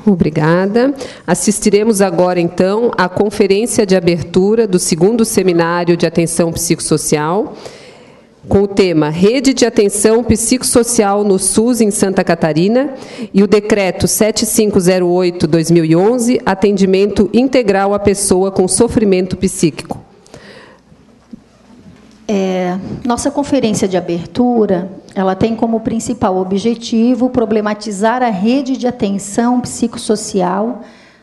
Obrigada. Assistiremos agora, então, à conferência de abertura do 2º Seminário de Atenção Psicossocial, com o tema Rede de Atenção Psicossocial no SUS em Santa Catarina e o Decreto 7508/2011, Atendimento Integral à Pessoa com Sofrimento Psíquico. Nossa conferência de abertura, ela tem como principal objetivo problematizar a rede de atenção psicossocial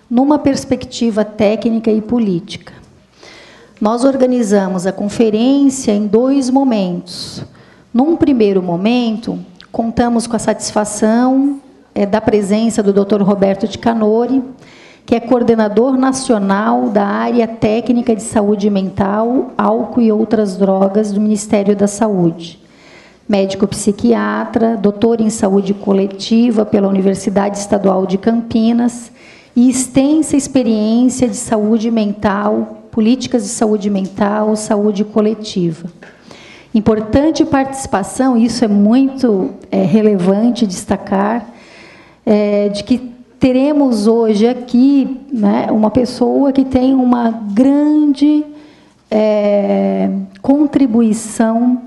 numa perspectiva técnica e política. Nós organizamos a conferência em 2 momentos. Num primeiro momento, contamos com a satisfação da presença do Dr. Roberto Ticanori, que é coordenador nacional da área técnica de saúde mental, álcool e outras drogas do Ministério da Saúde. Médico psiquiatra, doutor em saúde coletiva pela Universidade Estadual de Campinas e extensa experiência de saúde mental, políticas de saúde mental, saúde coletiva. Importante participação, isso é muito relevante destacar, de que teremos hoje aqui, né, uma pessoa que tem uma grande contribuição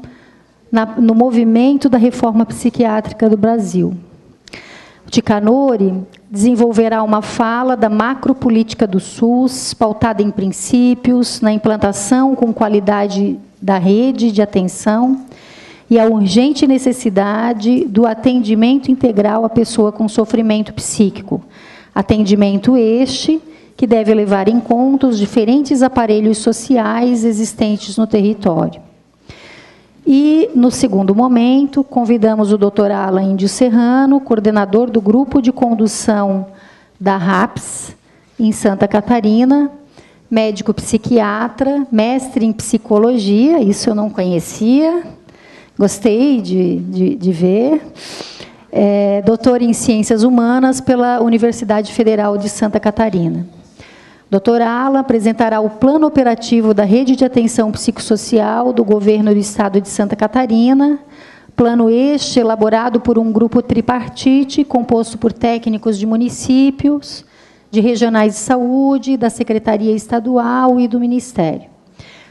no movimento da reforma psiquiátrica do Brasil. O Ticanori desenvolverá uma fala da macropolítica do SUS, pautada em princípios, na implantação com qualidade da rede de atenção e a urgente necessidade do atendimento integral à pessoa com sofrimento psíquico. Atendimento este que deve levar em conta os diferentes aparelhos sociais existentes no território. E, no segundo momento, convidamos o Dr. Alan Índio Serrano, coordenador do Grupo de Condução da RAPS, em Santa Catarina, médico psiquiatra, mestre em psicologia, isso eu não conhecia, gostei de ver, doutor em Ciências Humanas pela Universidade Federal de Santa Catarina. Dr. Alan apresentará o plano operativo da Rede de Atenção Psicossocial do Governo do Estado de Santa Catarina, plano este elaborado por um grupo tripartite, composto por técnicos de municípios, de regionais de saúde, da Secretaria Estadual e do Ministério.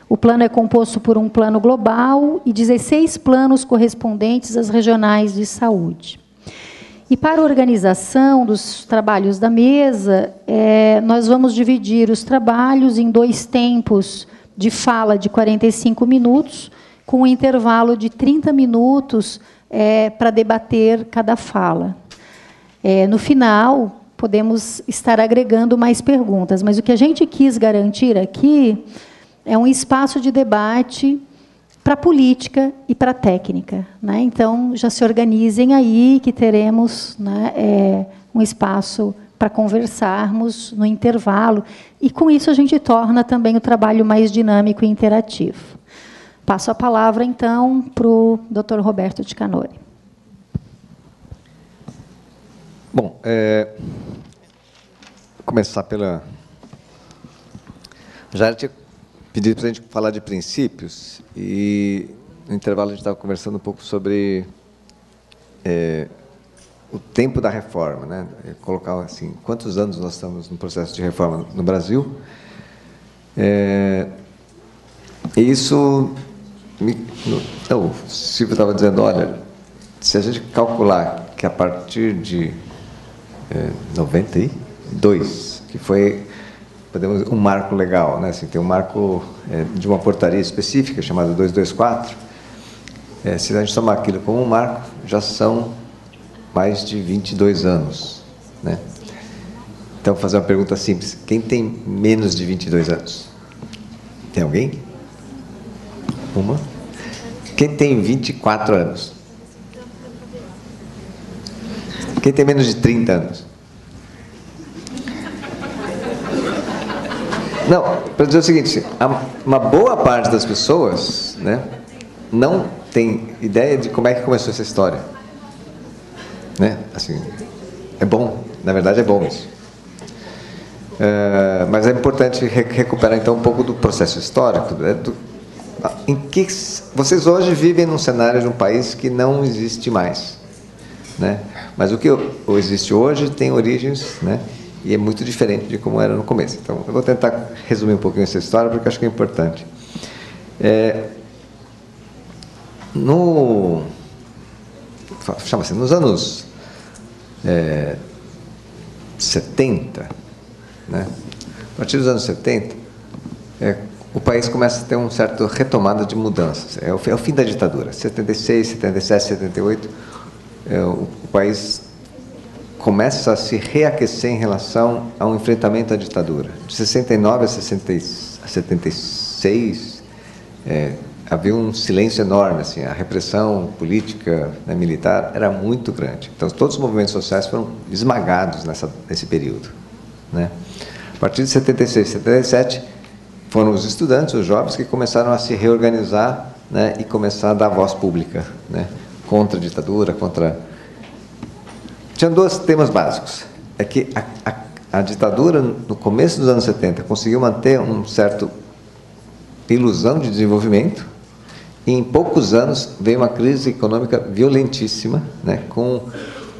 O plano é composto por um plano global e 16 planos correspondentes às regionais de saúde. E para a organização dos trabalhos da mesa, nós vamos dividir os trabalhos em 2 tempos de fala de 45 minutos, com um intervalo de 30 minutos para debater cada fala. No final, podemos estar agregando mais perguntas, mas o que a gente quis garantir aqui é um espaço de debate para a política e para a técnica, né? Então, já se organizem aí, que teremos, né, um espaço para conversarmos no intervalo, e, com isso, a gente torna também o trabalho mais dinâmico e interativo. Passo a palavra, então, para o Dr. Roberto Ticanori. Bom, vou começar pela... Já tinha pedido para a gente falar de princípios, e no intervalo a gente estava conversando um pouco sobre o tempo da reforma, né? Colocar assim, quantos anos nós estamos no processo de reforma no Brasil. E isso... o Silvio estava dizendo, olha, se a gente calcular que a partir de 92, que foi... podemos um marco legal, né? Assim, tem um marco de uma portaria específica chamada 224. Se a gente tomar aquilo como um marco, já são mais de 22 anos, né? Então, vou fazer uma pergunta simples: quem tem menos de 22 anos? Tem alguém? Uma? Quem tem 24 anos? Quem tem menos de 30 anos? Não, para dizer o seguinte, uma boa parte das pessoas, né, não tem ideia de como é que começou essa história. Né? Assim, é bom, na verdade é bom isso. Mas é importante recuperar, então, um pouco do processo histórico. Em que vocês hoje vivem num cenário de um país que não existe mais. né? Mas o que existe hoje tem origens, né? E é muito diferente de como era no começo. Então, eu vou tentar resumir um pouquinho essa história, porque acho que é importante. Chama-se, nos anos 70, né? A partir dos anos 70, o país começa a ter uma certa retomada de mudanças. É o fim da ditadura. 76, 77, 78, o país começa a se reaquecer em relação ao enfrentamento à ditadura. De 69 a 76, havia um silêncio enorme, assim, a repressão política, né, militar era muito grande. Então, todos os movimentos sociais foram esmagados nesse período, né? A partir de 76, 77, foram os estudantes, os jovens, que começaram a se reorganizar, né, e começar a dar voz pública, né, contra a ditadura, contra... Tinham dois temas básicos. É que a ditadura, no começo dos anos 70, conseguiu manter um certo ilusão de desenvolvimento, e em poucos anos veio uma crise econômica violentíssima, né, com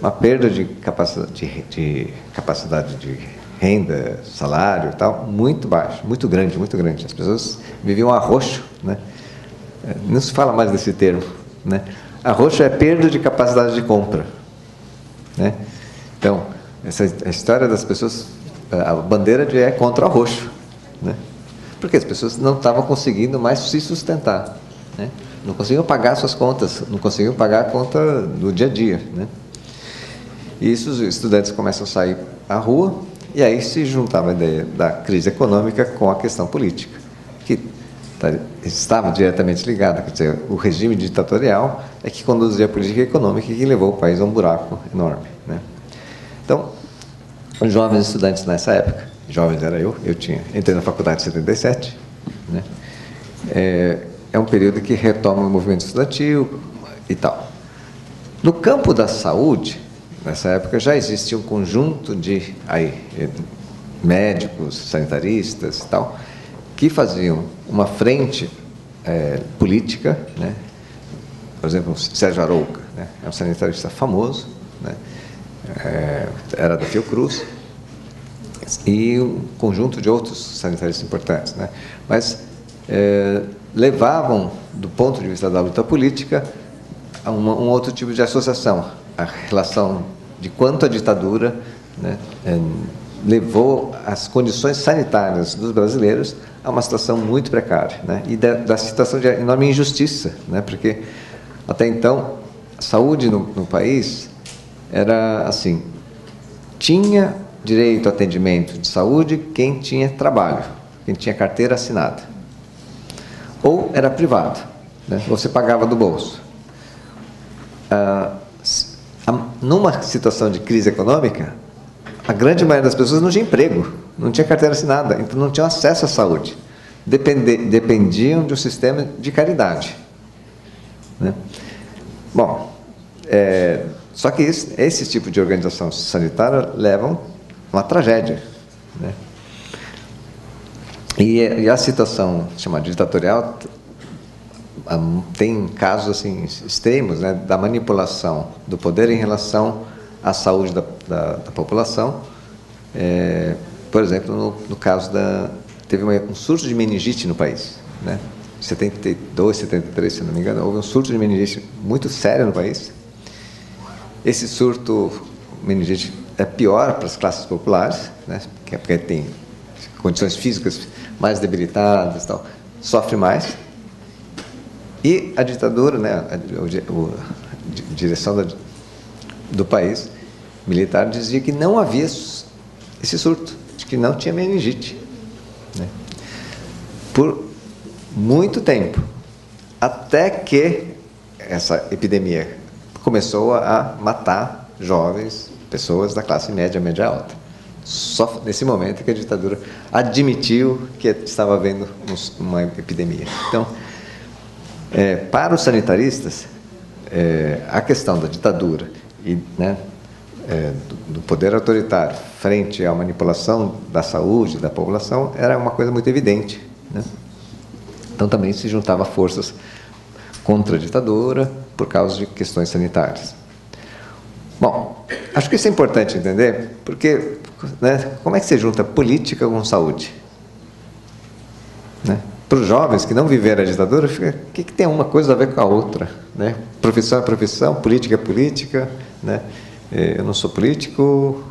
uma perda de capacidade de renda, salário e tal, muito baixo, muito grande, muito grande. As pessoas viviam arroxo, né? Não se fala mais desse termo, né? Arroxo é perda de capacidade de compra, né? Então, a história das pessoas, a bandeira é contra o arroxo, né? Porque as pessoas não estavam conseguindo mais se sustentar, né? Não conseguiam pagar suas contas, não conseguiam pagar a conta do dia a dia, né? E isso, os estudantes começam a sair à rua, e aí se juntava a ideia da crise econômica com a questão política, que estava diretamente ligada. Quer dizer, o regime ditatorial é que conduzia a política econômica e que levou o país a um buraco enorme, né? Então, os jovens estudantes nessa época, jovens era eu entrei na faculdade em 77, né? É um período que retoma o movimento estudantil e tal. No campo da saúde, nessa época já existia um conjunto de médicos, sanitaristas e tal, que faziam uma frente política, né? Por exemplo, Sérgio Arouca, né? É um sanitarista famoso, né? Era da Fiocruz, e um conjunto de outros sanitaristas importantes, né? Mas levavam, do ponto de vista da luta política, a um outro tipo de associação, a relação de quanto a ditadura, né, levou as condições sanitárias dos brasileiros a uma situação muito precária, né, e da situação de enorme injustiça, né, porque até então a saúde no país era assim: tinha direito ao atendimento de saúde quem tinha trabalho, quem tinha carteira assinada, ou era privado, né, você pagava do bolso. Numa situação de crise econômica, a grande maioria das pessoas não tinha emprego, não tinha carteira assinada, então não tinham acesso à saúde. Dependiam de um sistema de caridade, né? Bom, só que esse tipo de organização sanitária levam a uma tragédia, né? E a situação chamada ditatorial tem casos assim extremos, né, da manipulação do poder em relação à saúde da população. Por exemplo, no caso teve um surto de meningite no país, né? 72, 73, se não me engano, houve um surto de meningite muito sério no país. Esse surto meningite é pior para as classes populares, né, porque tem condições físicas mais debilitadas e tal, sofre mais. E a ditadura, né, a direção do país militar dizia que não havia esse surto, de que não tinha meningite, né, por muito tempo, até que essa epidemia começou a matar jovens, pessoas da classe média, média alta. Só nesse momento que a ditadura admitiu que estava havendo uma epidemia. Então, para os sanitaristas, a questão da ditadura e, né, do poder autoritário frente à manipulação da saúde da população era uma coisa muito evidente, né? Então também se juntava forças contra a ditadura por causa de questões sanitárias. Acho que isso é importante entender, porque, né, como é que você junta política com saúde? Né? Para os jovens que não viveram a ditadura, fica, o que tem uma coisa a ver com a outra? Né? Profissão é profissão, política é política. Né? Eu não sou político.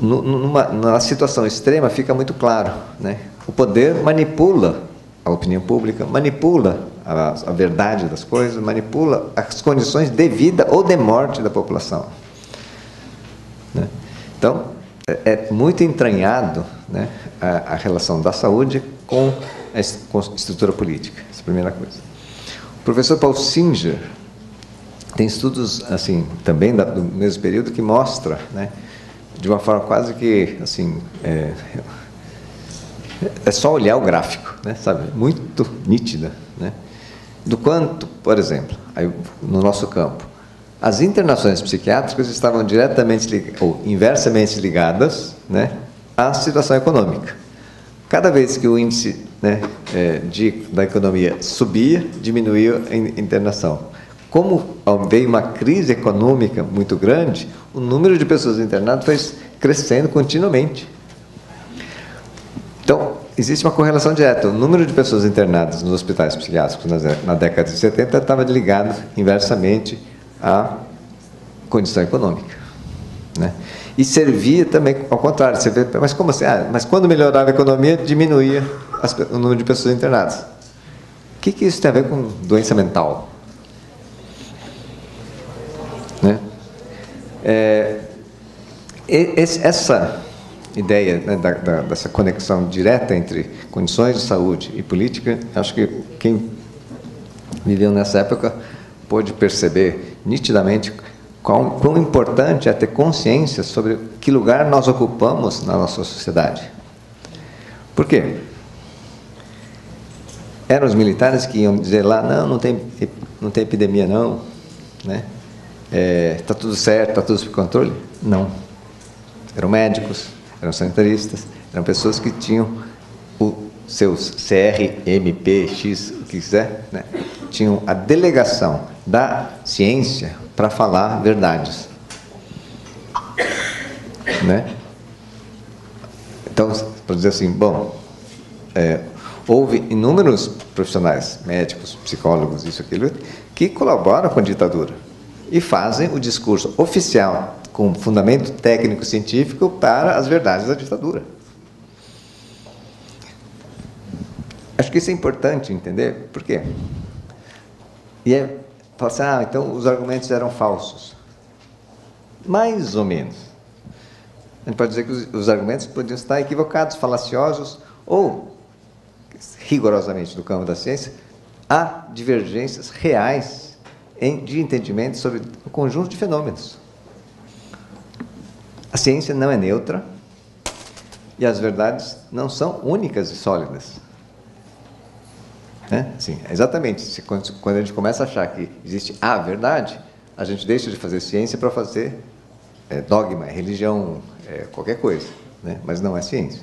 Numa situação extrema fica muito claro. Né? O poder manipula a opinião pública, manipula a verdade das coisas, manipula as condições de vida ou de morte da população. Né? Então, é muito entranhado, né, a relação da saúde com a estrutura política. Essa é a primeira coisa. O professor Paul Singer tem estudos assim também do mesmo período que mostra, né, de uma forma quase que assim é só olhar o gráfico, né, sabe, muito nítida, né, do quanto, por exemplo, aí, no nosso campo, as internações psiquiátricas estavam diretamente ou inversamente ligadas, né, à situação econômica. Cada vez que o índice, né, da economia subia, diminuía a internação. Como veio uma crise econômica muito grande, o número de pessoas internadas foi crescendo continuamente. Então, existe uma correlação direta. O número de pessoas internadas nos hospitais psiquiátricos na década de 70 estava ligado inversamente à condição econômica. Né? E servia também ao contrário. Você vê, mas como assim? Mas quando melhorava a economia, diminuía o número de pessoas internadas. O que isso tem a ver com doença mental? Né? Essa ideia, né, dessa conexão direta entre condições de saúde e política, acho que quem viveu nessa época pôde perceber nitidamente quão importante é ter consciência sobre que lugar nós ocupamos na nossa sociedade. Por quê? Eram os militares que iam dizer lá, não tem epidemia não, né? Está tudo certo, está tudo sob controle? Não. Eram médicos, eram sanitaristas, eram pessoas que tinham os seus CRMP, X, o que quiser, né? Tinham a delegação da ciência para falar verdades. Né? Então, para dizer assim, bom, houve inúmeros profissionais, médicos, psicólogos, isso, aquilo, que colaboram com a ditadura e fazem o discurso oficial com fundamento técnico-científico para as verdades da ditadura. Acho que isso é importante entender. Por quê? E fala assim, então os argumentos eram falsos. Mais ou menos. A gente pode dizer que os argumentos podiam estar equivocados, falaciosos, ou, rigorosamente do campo da ciência, há divergências reais de entendimento sobre o conjunto de fenômenos. A ciência não é neutra e as verdades não são únicas e sólidas. Né? Sim, exatamente. Quando a gente começa a achar que existe a verdade, a gente deixa de fazer ciência para fazer dogma, religião, qualquer coisa, né? Mas não é ciência.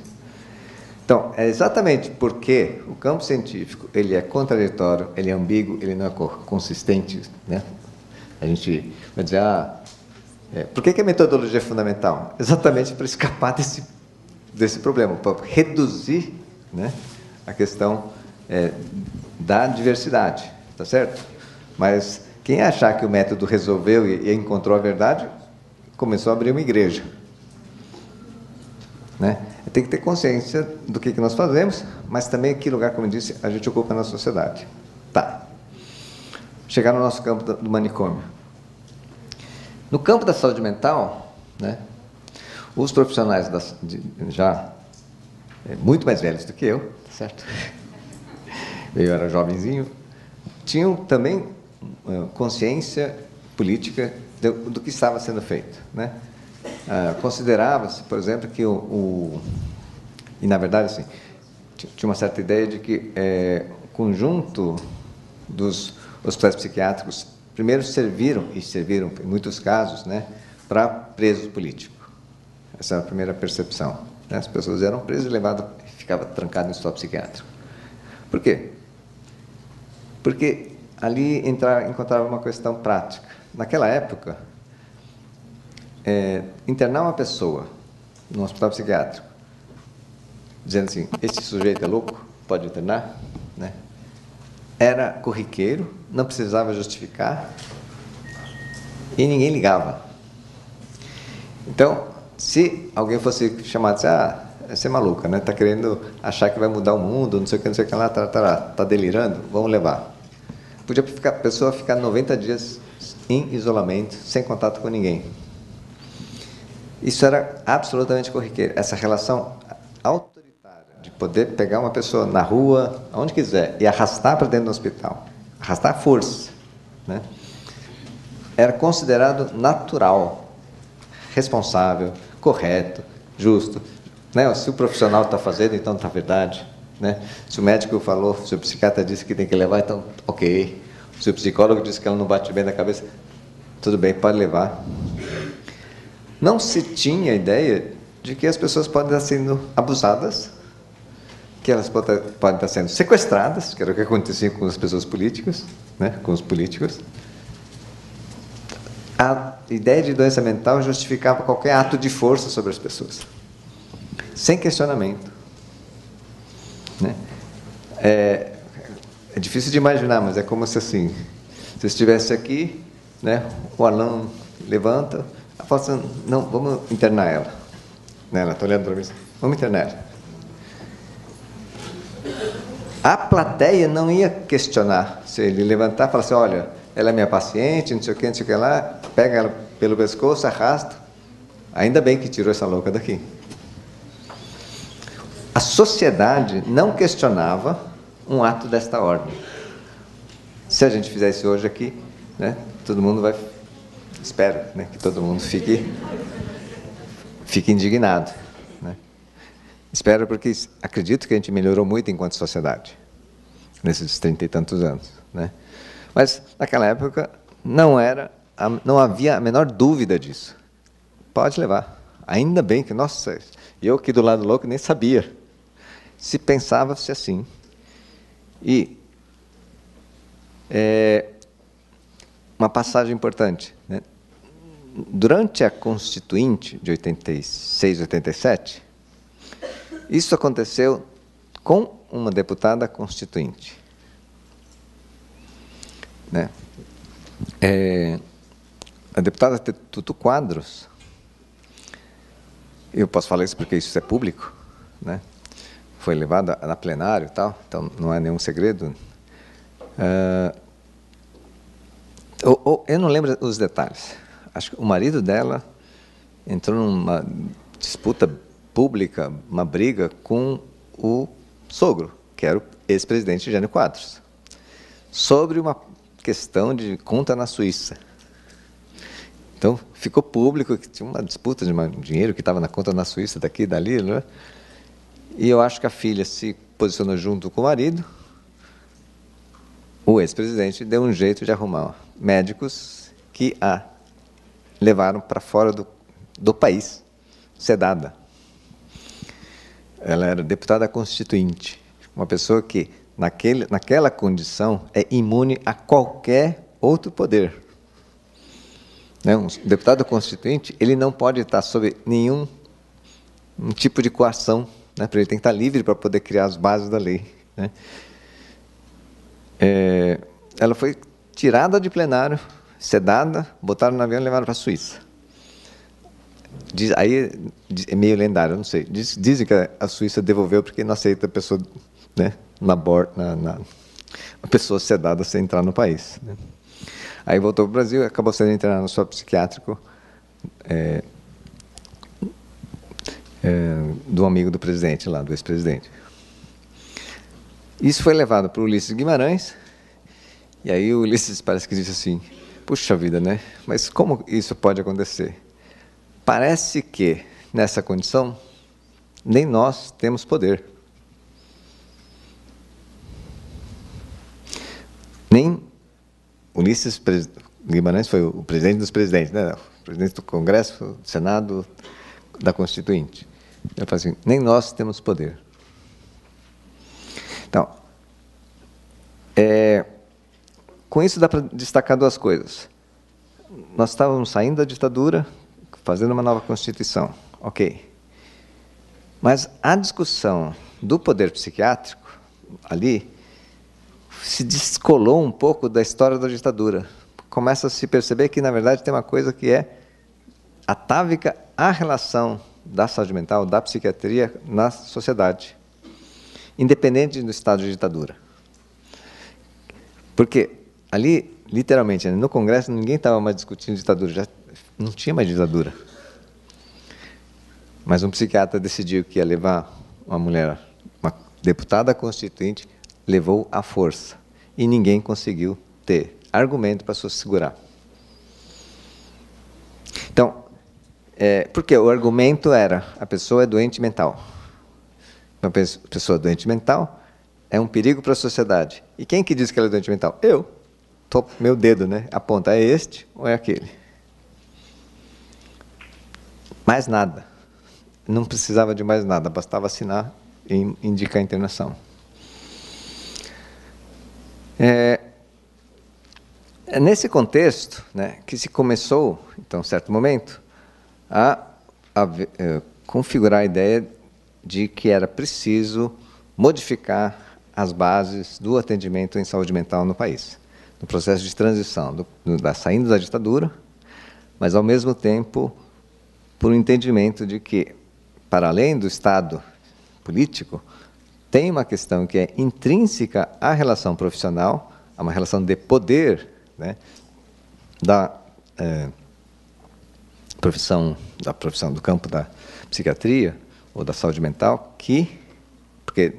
Então, é exatamente porque o campo científico ele é contraditório, ele é ambíguo, ele não é consistente, né? A gente vai dizer, por que a metodologia é fundamental? Exatamente para escapar desse problema, para reduzir, né, a questão da diversidade, tá certo? Mas quem achar que o método resolveu e encontrou a verdade, começou a abrir uma igreja. Né? Tem que ter consciência do que nós fazemos, mas também que lugar, como eu disse, a gente ocupa na sociedade. Tá. Chegar no nosso campo do manicômio. No campo da saúde mental, né, os profissionais já muito mais velhos do que eu, certo? Eu era jovenzinho, tinham também consciência política do que estava sendo feito, né? Considerava-se, por exemplo, que e na verdade assim, tinha uma certa ideia de que o conjunto dos hospitais psiquiátricos primeiro serviram em muitos casos, né, para presos políticos. Essa é a primeira percepção, né? As pessoas eram presas e levadas, ficavam trancadas no hospital psiquiátrico. Por quê? Porque ali encontrava uma questão prática. Naquela época, internar uma pessoa num hospital psiquiátrico, dizendo assim, esse sujeito é louco, pode internar, né? Era corriqueiro, não precisava justificar e ninguém ligava. Então, se alguém fosse chamado assim, você é maluca, né? Está querendo achar que vai mudar o mundo, não sei o que lá, tá delirando, vamos levar. Podia a pessoa ficar 90 dias em isolamento, sem contato com ninguém. Isso era absolutamente corriqueiro. Essa relação autoritária de poder pegar uma pessoa na rua, onde quiser, e arrastar para dentro do hospital, arrastar à força, né? Era considerado natural, responsável, correto, justo, né? Se o profissional está fazendo, então está verdade, né? Se o médico falou, se o psiquiatra disse que tem que levar, então ok. Se o psicólogo disse que ela não bate bem na cabeça, tudo bem, pode levar. Não se tinha ideia de que as pessoas podem estar sendo abusadas, que elas podem estar sendo sequestradas, que era o que acontecia com as pessoas políticas, né? Com os políticos. A ideia de doença mental justificava qualquer ato de força sobre as pessoas, sem questionamento, né? É difícil de imaginar, mas é como se assim, se estivesse aqui, né? O Alan levanta, fala assim, não, vamos internar ela, né? Ela está olhando para mim, vamos internar ela. A plateia não ia questionar se ele levantar e falar assim, olha, ela é minha paciente, não sei o que lá, pega ela pelo pescoço, arrasta. Ainda bem que tirou essa louca daqui. A sociedade não questionava um ato desta ordem. Se a gente fizer isso hoje aqui, né, todo mundo vai... Espero, né, que todo mundo fique indignado, né? Espero, porque acredito que a gente melhorou muito enquanto sociedade, nesses 30 e tantos anos, né? Mas, naquela época, não havia a menor dúvida disso. Pode levar. Ainda bem que, nossa, eu aqui do lado louco nem sabia. Se pensava-se assim. E uma passagem importante, né? Durante a Constituinte de 86, 87, isso aconteceu com uma deputada constituinte, né? A deputada Tutu Quadros, eu posso falar isso porque isso é público, né? Foi levada na plenário e tal, então não é nenhum segredo. Eu não lembro os detalhes. Acho que o marido dela entrou numa disputa pública, uma briga com o sogro, que era o ex-presidente Jânio Quadros, sobre uma questão de conta na Suíça. Então, ficou público que tinha uma disputa de dinheiro que estava na conta na Suíça, daqui e dali, né? E eu acho que a filha se posicionou junto com o marido. O ex-presidente deu um jeito de arrumar médicos que a levaram para fora do país, sedada. Ela era deputada constituinte, uma pessoa que, naquela condição, é imune a qualquer outro poder. Né? Um deputado constituinte, ele não pode estar sob nenhum tipo de coação, né? Ele tem que estar livre para poder criar as bases da lei, né? Ela foi tirada de plenário, sedada, botaram no avião e levaram para a Suíça. Aí é meio lendário, não sei. Dizem que a Suíça devolveu porque não aceita a pessoa, né, a pessoa sedada sem entrar no país, né? Aí voltou para o Brasil e acabou sendo internado no hospital psiquiátrico do amigo do presidente lá, do ex-presidente. Isso foi levado para o Ulisses Guimarães, e aí o Ulisses parece que disse assim, puxa vida, né? Mas como isso pode acontecer? Parece que, nessa condição, nem nós temos poder. Nem Ulisses Guimarães foi o presidente dos presidentes, né? O presidente do Congresso, do Senado, da Constituinte. Ele fala assim, nem nós temos poder. Então, com isso dá para destacar duas coisas. Nós estávamos saindo da ditadura, fazendo uma nova Constituição, ok. Mas a discussão do poder psiquiátrico ali se descolou um pouco da história da ditadura. Começa a se perceber que, na verdade, tem uma coisa que é atávica à relação da saúde mental, da psiquiatria na sociedade, independente do estado de ditadura. Porque ali, literalmente, no Congresso, ninguém estava mais discutindo ditadura, já não tinha mais ditadura. Mas um psiquiatra decidiu que ia levar uma mulher, uma deputada constituinte, levou à força. E ninguém conseguiu ter argumento para se segurar. Então, porque o argumento era, a pessoa é doente mental. Uma pessoa doente mental é um perigo para a sociedade. E quem que diz que ela é doente mental? Eu. Meu dedo, né? Aponta, é este ou é aquele? Mais nada. Não precisava de mais nada, bastava assinar e indicar a internação. É nesse contexto, né, que se começou, então, em certo momento, a configurar a ideia de que era preciso modificar as bases do atendimento em saúde mental no país, no processo de transição, saindo da ditadura, mas, ao mesmo tempo, por um entendimento de que, para além do Estado político, tem uma questão que é intrínseca à relação profissional, a uma relação de poder, né, da profissão do campo da psiquiatria ou da saúde mental, porque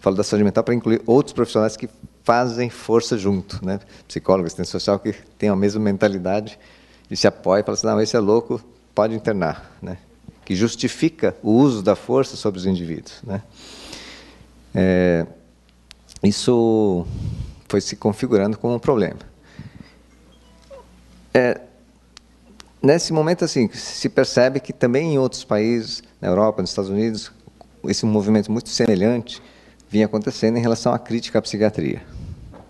falo da saúde mental para incluir outros profissionais que fazem força junto, né, psicólogos, assistente social, que têm a mesma mentalidade e se apoia e fala assim, não, esse é louco, pode internar, né, que justifica o uso da força sobre os indivíduos, né. Isso foi se configurando como um problema. Nesse momento, assim, se percebe que também em outros países, na Europa, nos Estados Unidos, esse movimento muito semelhante vinha acontecendo em relação à crítica à psiquiatria,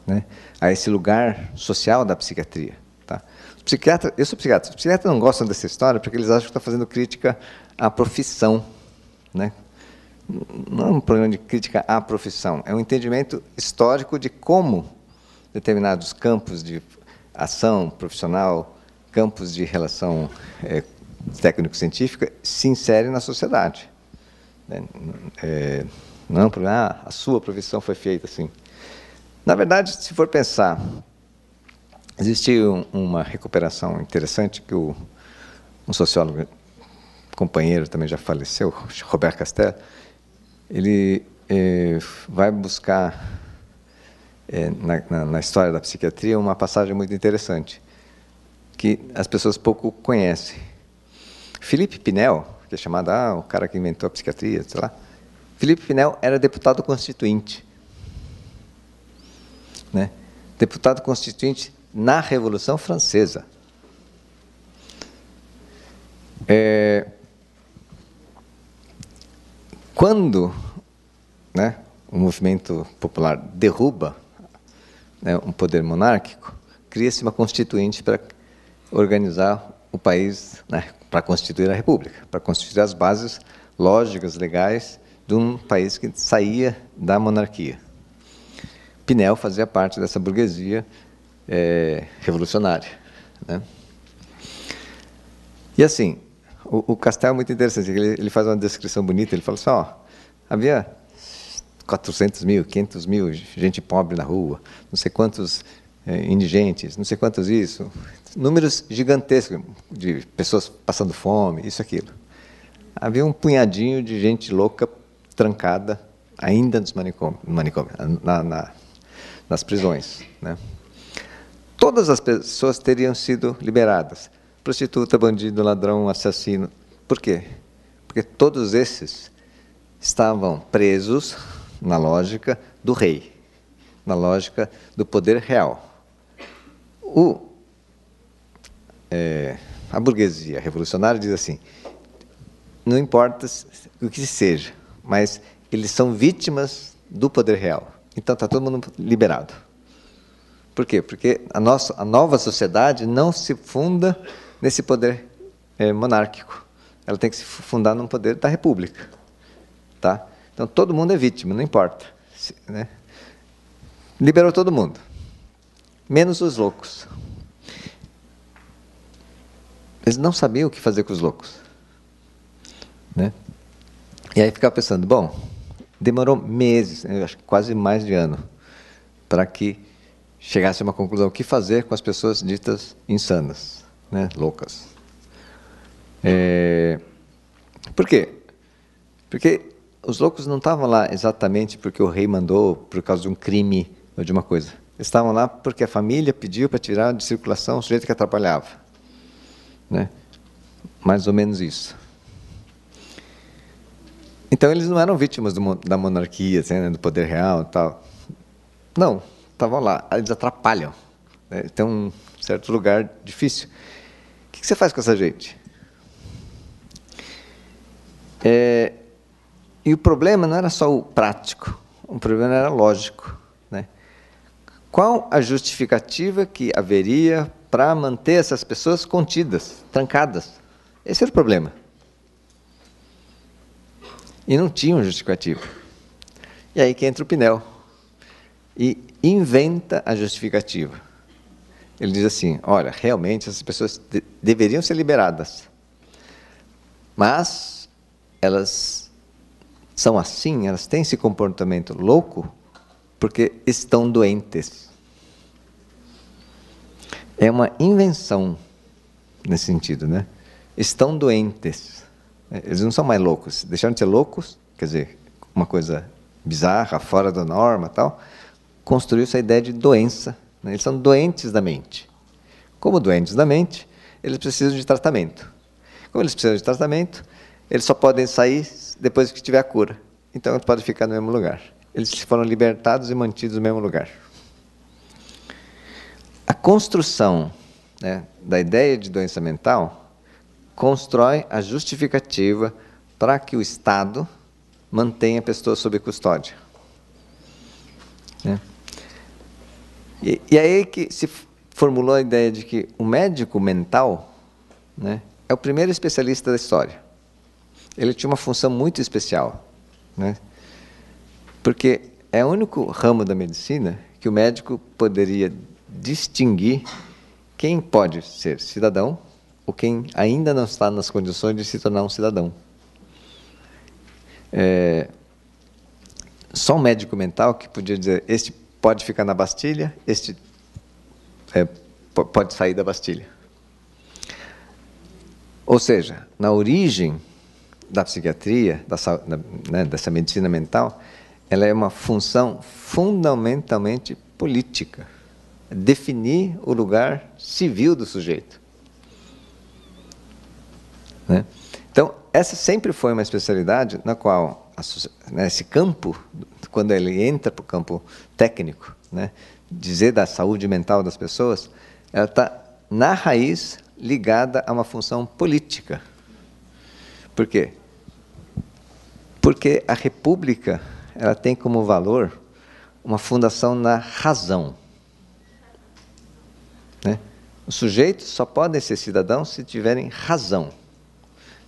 né? A esse lugar social da psiquiatria. Tá? Eu sou psiquiatra. Os psiquiatras não gostam dessa história porque eles acham que está fazendo crítica à profissão, né? Não é um problema de crítica à profissão, é um entendimento histórico de como determinados campos de ação profissional, campos de relação técnico-científica se inserem na sociedade. Não é um problema, a sua profissão foi feita assim. Na verdade, se for pensar, existiu uma recuperação interessante que um sociólogo, companheiro, também já faleceu, Robert Castel, ele vai buscar na história da psiquiatria uma passagem muito interessante, que as pessoas pouco conhecem. Philippe Pinel, que é chamado o cara que inventou a psiquiatria, sei lá, Philippe Pinel era deputado constituinte, né? Deputado constituinte na Revolução Francesa. Quando, né, o movimento popular derruba, né, um poder monárquico, cria-se uma constituinte para organizar o país, né, para constituir a república, para constituir as bases lógicas, legais, de um país que saía da monarquia. Pinel fazia parte dessa burguesia revolucionária, né? E assim, o Castel é muito interessante, ele faz uma descrição bonita, ele fala assim, havia 400 mil, 500 mil gente pobre na rua, não sei quantos indigentes, não sei quantos isso, números gigantescos de pessoas passando fome, isso, aquilo. Havia um punhadinho de gente louca trancada ainda nos manicômios, nas prisões, né? Todas as pessoas teriam sido liberadas. Prostituta, bandido, ladrão, assassino. Por quê? Porque todos esses estavam presos na lógica do rei, na lógica do poder real. A burguesia revolucionária diz assim, não importa o que seja, mas eles são vítimas do poder real. Então está todo mundo liberado. Por quê? Porque a nova sociedade não se funda nesse poder monárquico. Ela tem que se fundar num poder da república. Tá? Então, todo mundo é vítima, não importa. Né? Liberou todo mundo, menos os loucos. Eles não sabiam o que fazer com os loucos. Né? E aí ficava pensando, bom, demorou meses, acho que quase mais de ano, para que chegasse a uma conclusão, o que fazer com as pessoas ditas insanas, né? Loucas. Por quê? Porque os loucos não estavam lá exatamente porque o rei mandou, por causa de um crime ou de uma coisa. Eles estavam lá porque a família pediu para tirar de circulação o sujeito que atrapalhava. Né? Mais ou menos isso. Então, eles não eram vítimas da monarquia, assim, né, do poder real e tal. Não, estavam lá. Eles atrapalham. Né? Tem um certo lugar difícil. O que você faz com essa gente? E o problema não era só o prático, o problema era lógico. Né? Qual a justificativa que haveria para manter essas pessoas contidas, trancadas? Esse era o problema. E não tinha um justificativo. E aí que entra o Pinel. E inventa a justificativa. Ele diz assim, olha, realmente essas pessoas deveriam ser liberadas. Mas elas são assim, elas têm esse comportamento louco porque estão doentes. É uma invenção nesse sentido, né? Estão doentes. Eles não são mais loucos. Deixaram de ser loucos, quer dizer, uma coisa bizarra, fora da norma, tal. Construiu-se a ideia de doença. Né? Eles são doentes da mente. Como doentes da mente, eles precisam de tratamento. Como eles precisam de tratamento, eles só podem sair depois que tiver a cura. Então, eles podem ficar no mesmo lugar. Eles foram libertados e mantidos no mesmo lugar. A construção, né, da ideia de doença mental constrói a justificativa para que o Estado mantenha a pessoa sob custódia. Né? E aí que se formulou a ideia de que o médico mental, né, é o primeiro especialista da história. Ele tinha uma função muito especial, né, porque é o único ramo da medicina que o médico poderia distinguir quem pode ser cidadão ou quem ainda não está nas condições de se tornar um cidadão. Só um médico mental que podia dizer, este pode ficar na Bastilha, este pode sair da Bastilha. Ou seja, na origem da psiquiatria, dessa medicina mental, ela é uma função fundamentalmente política. Definir o lugar civil do sujeito. Né? Então, essa sempre foi uma especialidade na qual esse campo, quando ele entra para o campo técnico, né, dizer da saúde mental das pessoas, ela está, na raiz, ligada a uma função política. Por quê? Porque a República ela tem como valor uma fundação na razão. Né? Os sujeitos só podem ser cidadãos se tiverem razão.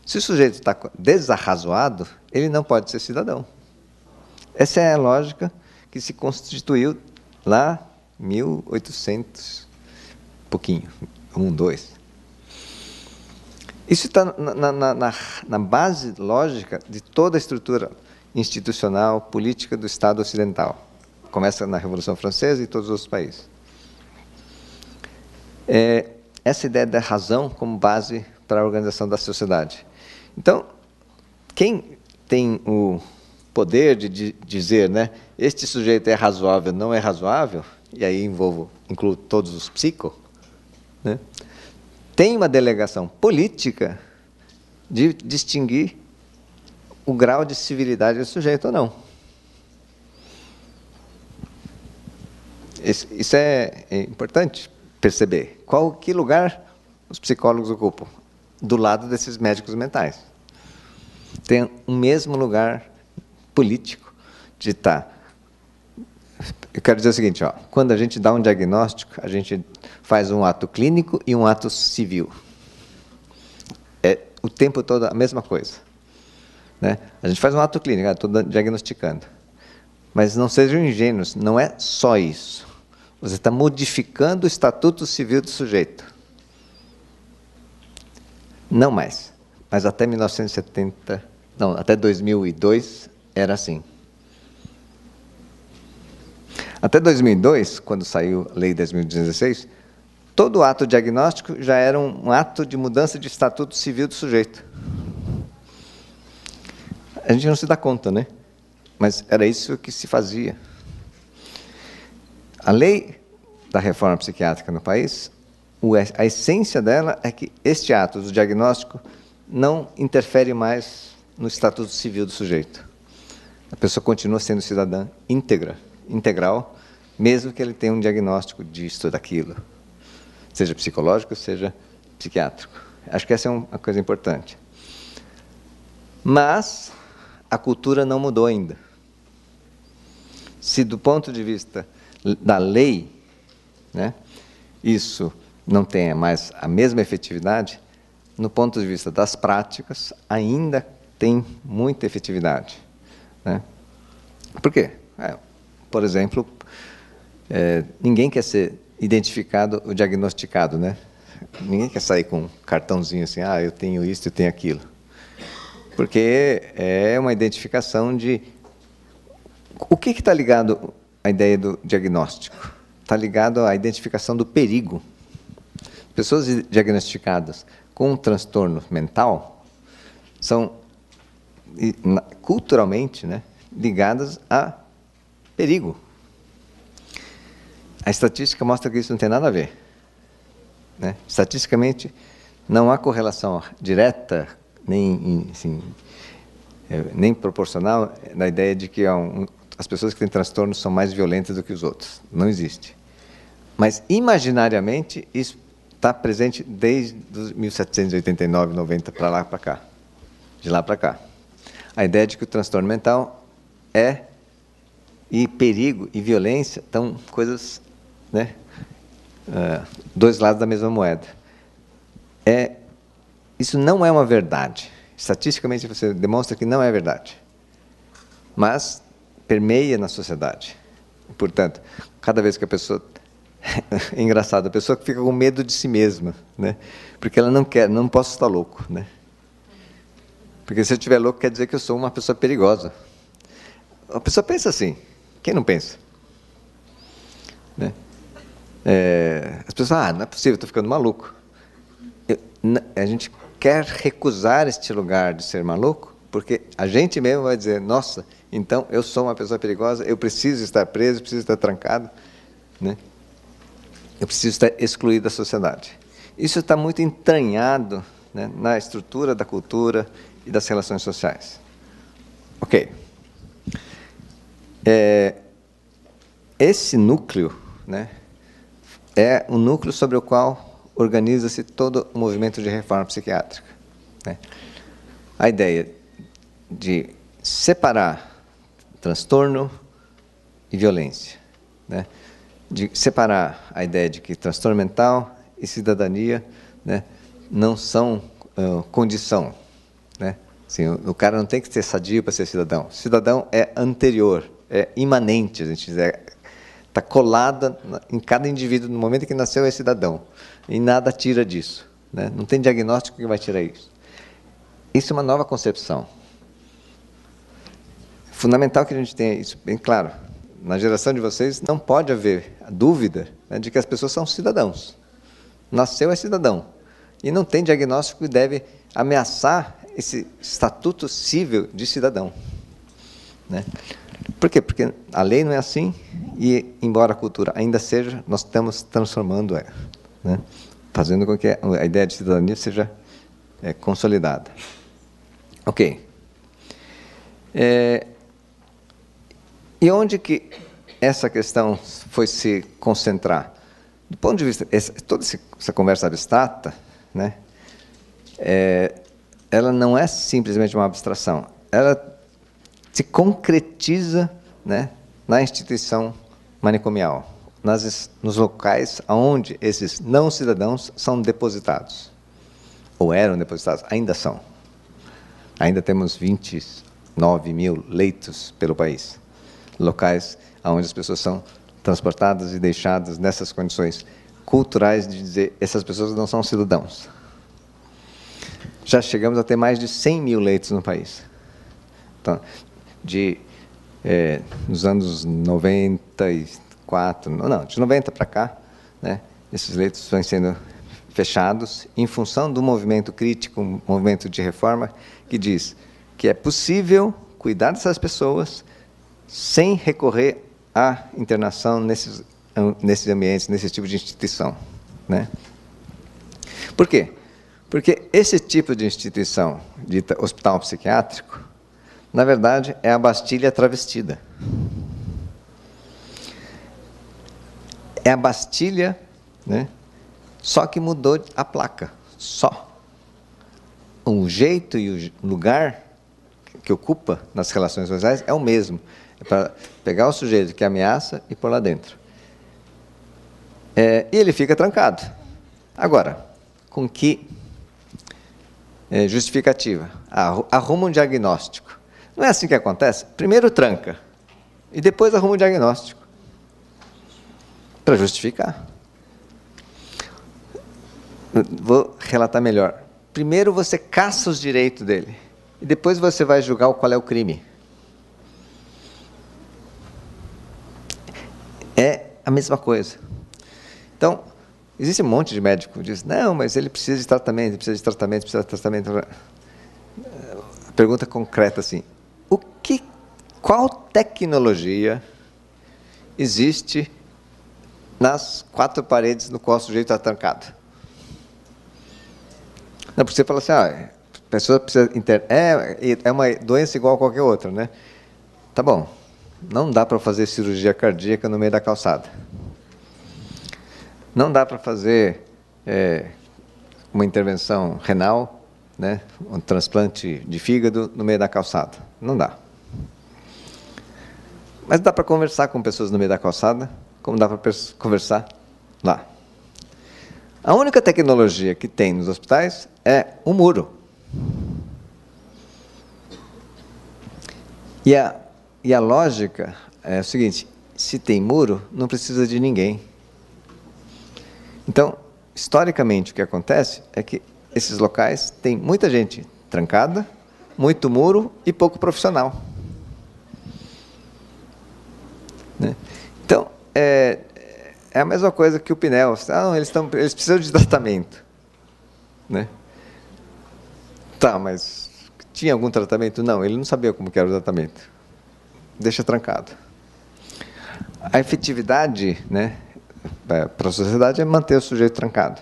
Se o sujeito está desarrazoado, ele não pode ser cidadão. Essa é a lógica que se constituiu lá em 1800, pouquinho, 2. Isso está na base lógica de toda a estrutura institucional, política do Estado ocidental. Começa na Revolução Francesa e todos os outros países. Essa ideia da razão como base para a organização da sociedade. Então, quem tem o poder de dizer, né, este sujeito é razoável, não é razoável, e aí incluo todos os psicos, né, tem uma delegação política de distinguir o grau de civilidade do sujeito ou não. Isso é importante perceber. Que lugar os psicólogos ocupam? Do lado desses médicos mentais. Tem o mesmo lugar político de estar. Eu quero dizer o seguinte, quando a gente dá um diagnóstico, a gente faz um ato clínico e um ato civil. é o tempo todo a mesma coisa, né? A gente faz um ato clínico, estou diagnosticando. Mas não sejam ingênuos, não é só isso. Você está modificando o estatuto civil do sujeito. Não mais. Mas até 1970, não, até 2002 era assim. Até 2002, quando saiu a Lei 10.216, todo ato diagnóstico já era um ato de mudança de estatuto civil do sujeito. A gente não se dá conta, né? Mas era isso que se fazia. A lei da reforma psiquiátrica no país, a essência dela é que este ato do diagnóstico não interfere mais no estatuto civil do sujeito. A pessoa continua sendo cidadã íntegra, integral, mesmo que ele tenha um diagnóstico disto ou daquilo, seja psicológico, seja psiquiátrico. Acho que essa é uma coisa importante. Mas a cultura não mudou ainda. Se do ponto de vista da lei, né, isso não tenha mais a mesma efetividade, no ponto de vista das práticas, ainda tem muita efetividade, né? Por quê? Por exemplo, ninguém quer ser identificado ou diagnosticado, né? Ninguém quer sair com um cartãozinho assim, eu tenho isso, eu tenho aquilo. Porque é uma identificação de... O que está ligado à ideia do diagnóstico? Está ligado à identificação do perigo. Pessoas diagnosticadas com um transtorno mental são, culturalmente, né, ligadas a perigo. A estatística mostra que isso não tem nada a ver, né? Estatisticamente, não há correlação direta, nem proporcional, na ideia de que as pessoas que têm transtorno são mais violentas do que os outros. Não existe. Mas, imaginariamente, isso está presente desde 1789, 90, para lá para cá. De lá para cá. A ideia de que o transtorno mental e perigo e violência estão coisas, né, dois lados da mesma moeda. Isso não é uma verdade. Estatisticamente, você demonstra que não é verdade. Mas permeia na sociedade. Portanto, cada vez que a pessoa... É engraçado, a pessoa que fica com medo de si mesma, né? Porque ela não posso estar louco, né? Porque se eu estiver louco, quer dizer que eu sou uma pessoa perigosa. A pessoa pensa assim. Quem não pensa? Né? As pessoas, não é possível, estou ficando maluco. A gente quer recusar este lugar de ser maluco, porque a gente mesmo vai dizer, nossa, então eu sou uma pessoa perigosa, eu preciso estar preso, preciso estar trancado, né? Eu preciso estar excluído da sociedade. Isso está muito entranhado, né, na estrutura da cultura e das relações sociais. Ok. Esse núcleo, né, é o núcleo sobre o qual organiza-se todo o movimento de reforma psiquiátrica, né? A ideia de separar transtorno e violência, né? De separar a ideia de que transtorno mental e cidadania, né, não são condição, né? Assim, o cara não tem que ser sadio para ser cidadão. Cidadão é anterior, é imanente, a gente diz, está colada em cada indivíduo, no momento em que nasceu é cidadão, e nada tira disso, né? Não tem diagnóstico que vai tirar isso. Isso é uma nova concepção. É fundamental que a gente tenha isso bem claro. Na geração de vocês não pode haver a dúvida, né, de que as pessoas são cidadãos. Nasceu é cidadão. E não tem diagnóstico que deve ameaçar esse estatuto civil de cidadão, né? Por quê? Porque a lei não é assim e, embora a cultura ainda seja, nós estamos transformando ela, né? Fazendo com que a ideia de cidadania seja consolidada. Ok. E onde que essa questão foi se concentrar? Do ponto de vista... Toda essa conversa abstrata, né, ela não é simplesmente uma abstração. Ela se concretiza, né, na instituição manicomial, nos locais onde esses não-cidadãos são depositados. ou eram depositados, ainda são. Ainda temos 29 mil leitos pelo país, locais onde as pessoas são transportadas e deixadas nessas condições culturais de dizer essas pessoas não são cidadãos. Já chegamos a ter mais de 100 mil leitos no país. Então, nos anos 94, de 90 para cá, né, esses leitos vão sendo fechados em função do movimento crítico, um movimento de reforma que diz que é possível cuidar dessas pessoas sem recorrer à internação nesses ambientes, nesse tipo de instituição, né? Por quê? Porque esse tipo de instituição, dita hospital psiquiátrico, na verdade é a Bastilha travestida. É a Bastilha, né? Só que mudou a placa, só. O jeito e o lugar que ocupa nas relações sociais é o mesmo. É para pegar o sujeito que ameaça e pôr lá dentro. E ele fica trancado. Agora, com que justificativa? Arruma um diagnóstico. Não é assim que acontece? Primeiro tranca, e depois arruma um diagnóstico. Para justificar. Vou relatar melhor. Primeiro você caça os direitos dele, e depois você vai julgar qual é o crime. É a mesma coisa. Então, existe um monte de médico que diz, não, mas ele precisa de tratamento, precisa de tratamento, precisa de tratamento. A pergunta concreta assim, qual tecnologia existe nas quatro paredes no qual o sujeito está trancado? Não, porque você fala assim, a pessoa precisa é uma doença igual a qualquer outra, né? Tá bom, não dá para fazer cirurgia cardíaca no meio da calçada. Não dá para fazer uma intervenção renal, né? Um transplante de fígado no meio da calçada. Não dá. Mas dá para conversar com pessoas no meio da calçada, como dá para conversar lá. A única tecnologia que tem nos hospitais é o muro. E a lógica é o seguinte, se tem muro, não precisa de ninguém. Então, historicamente, o que acontece é que esses locais têm muita gente trancada, muito muro e pouco profissional. Né? Então, é a mesma coisa que o Pinel. Eles precisam de tratamento. Né? Tá, mas tinha algum tratamento? Não, ele não sabia como que era o tratamento. Deixa trancado. A efetividade, né, para a sociedade é manter o sujeito trancado.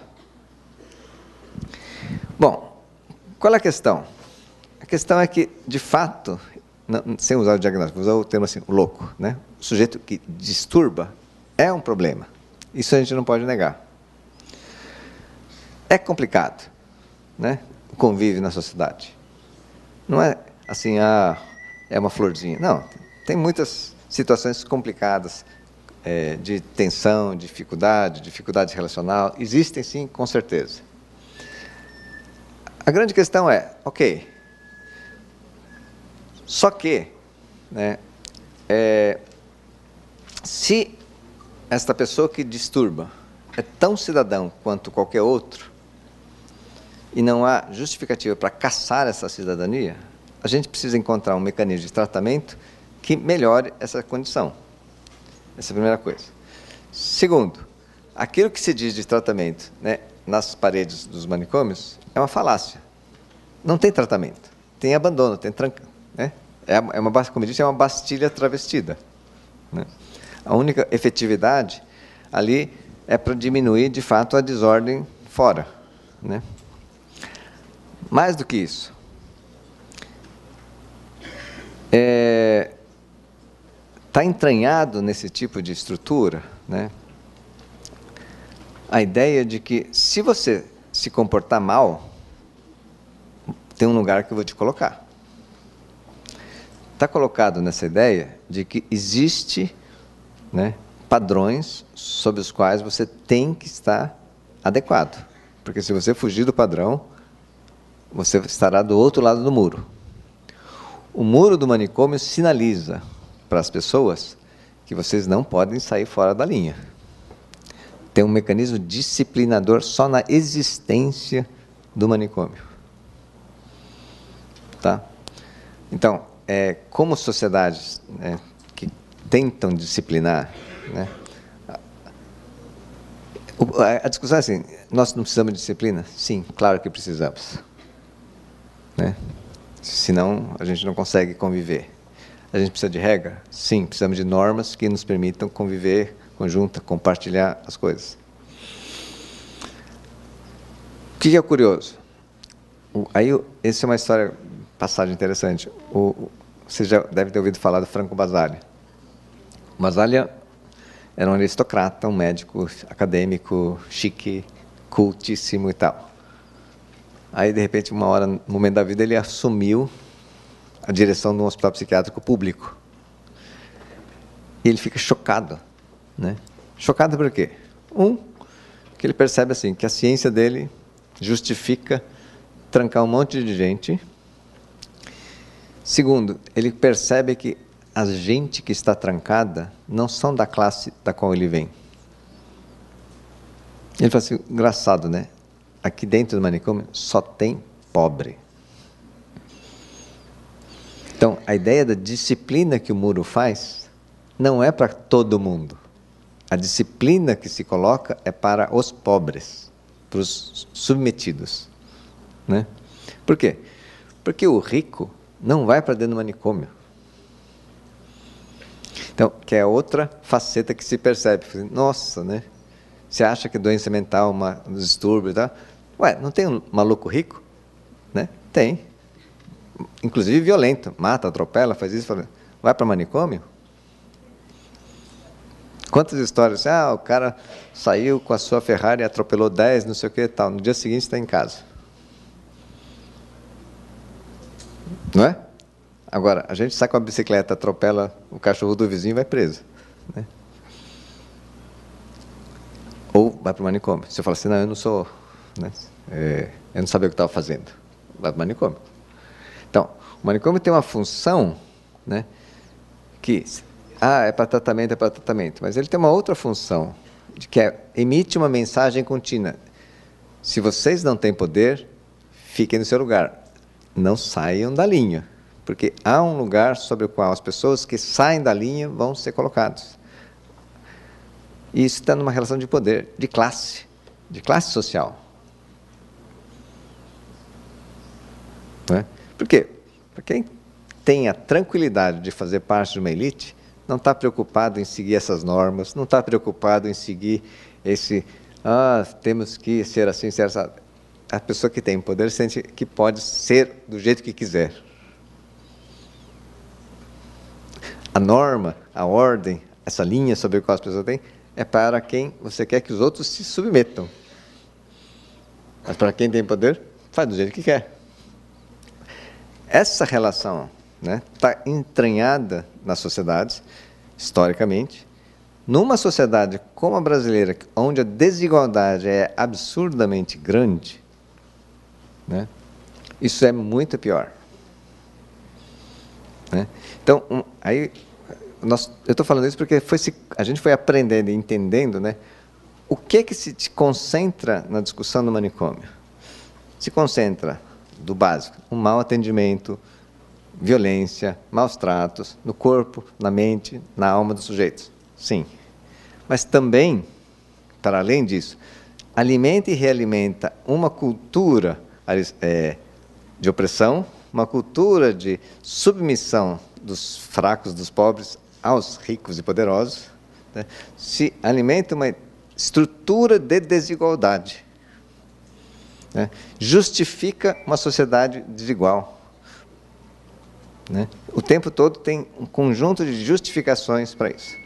Bom, qual é a questão? A questão é que, de fato, sem usar o diagnóstico, vou usar o termo assim, o louco, né? O sujeito que disturba é um problema. Isso a gente não pode negar. É complicado, né? O convívio na sociedade. Não é assim, é uma florzinha. Não, tem muitas situações complicadas, de tensão, dificuldade relacional. Existem sim, com certeza. A grande questão é, ok, só que, né, se esta pessoa que disturba é tão cidadão quanto qualquer outro, e não há justificativa para caçar essa cidadania, a gente precisa encontrar um mecanismo de tratamento que melhore essa condição. Essa é a primeira coisa. Segundo, aquilo que se diz de tratamento, né, nas paredes dos manicômios é uma falácia. Não tem tratamento, tem abandono, tem tranca. Né? Como eu disse, é uma Bastilha travestida. Né? A única efetividade ali é para diminuir, de fato, a desordem fora. Né? Mais do que isso, está entranhado nesse tipo de estrutura, né, a ideia de que, se você se comportar mal, tem um lugar que eu vou te colocar. Está colocado nessa ideia de que existe, né, padrões sobre os quais você tem que estar adequado. Porque se você fugir do padrão, você estará do outro lado do muro. O muro do manicômio sinaliza para as pessoas que vocês não podem sair fora da linha. Tem um mecanismo disciplinador só na existência do manicômio. Tá? Então, como sociedades, né, que tentam disciplinar, né, a discussão é assim: nós não precisamos de disciplina? Sim, claro que precisamos. Né? Senão, a gente não consegue conviver. A gente precisa de regra? Sim, precisamos de normas que nos permitam conviver, conjunta, compartilhar as coisas. O que é curioso? Aí, essa é uma história, passagem interessante. Você já deve ter ouvido falar do Franco Basaglia. Basaglia era um aristocrata, um médico acadêmico, chique, cultíssimo e tal. Aí, de repente, uma hora, no momento da vida, ele assumiu a direção de um hospital psiquiátrico público. E ele fica chocado. Né? Chocado por quê? Que ele percebe assim, que a ciência dele justifica trancar um monte de gente. Segundo, ele percebe que a gente que está trancada não são da classe da qual ele vem. Ele fala assim, engraçado, né? Aqui dentro do manicômio só tem pobre. Então, a ideia da disciplina que o muro faz não é para todo mundo. A disciplina que se coloca é para os pobres, para os submetidos. Né? Por quê? Porque o rico não vai para dentro do manicômio. Então, que é outra faceta que se percebe. Nossa, né? Você acha que doença mental, um distúrbio e tal? Ué, não tem um maluco rico? Né? Tem. Inclusive violento. Mata, atropela, faz isso. Vai para manicômio? Quantas histórias? O cara saiu com a sua Ferrari e atropelou 10, não sei o que e tal. No dia seguinte está em casa. Não é? Agora, a gente sai com a bicicleta, atropela o cachorro do vizinho e vai preso. Né? Ou vai para o manicômio. Você fala assim, não, eu não sou... Né? Eu não sabia o que estava fazendo. Vai para o manicômio. Então, o manicômio tem uma função, né, que... é para tratamento, mas ele tem uma outra função, que emite uma mensagem contínua. Se vocês não têm poder, fiquem no seu lugar. Não saiam da linha, porque há um lugar sobre o qual as pessoas que saem da linha vão ser colocados. E isso está numa relação de poder, de classe social. Não é? Por quê? Porque quem tem a tranquilidade de fazer parte de uma elite não está preocupado em seguir essas normas, não está preocupado em seguir temos que ser assim, ser assim. A pessoa que tem poder sente que pode ser do jeito que quiser. A norma, a ordem, essa linha sobre a qual as pessoas têm, é para quem você quer que os outros se submetam. Mas para quem tem poder, faz do jeito que quer. Essa relação está entranhada nas sociedades, historicamente. Numa sociedade como a brasileira, onde a desigualdade é absurdamente grande, né, isso é muito pior. Né? Então, eu estou falando isso porque a gente foi aprendendo e entendendo, né, o que se concentra na discussão do manicômio. Se concentra do básico, um mau atendimento, violência, maus tratos, no corpo, na mente, na alma dos sujeitos. Sim. Mas também, para além disso, alimenta e realimenta uma cultura de opressão, uma cultura de submissão dos fracos, dos pobres, aos ricos e poderosos. Né? Se alimenta uma estrutura de desigualdade. Né? Justifica uma sociedade desigual. Né? O tempo todo tem um conjunto de justificações para isso.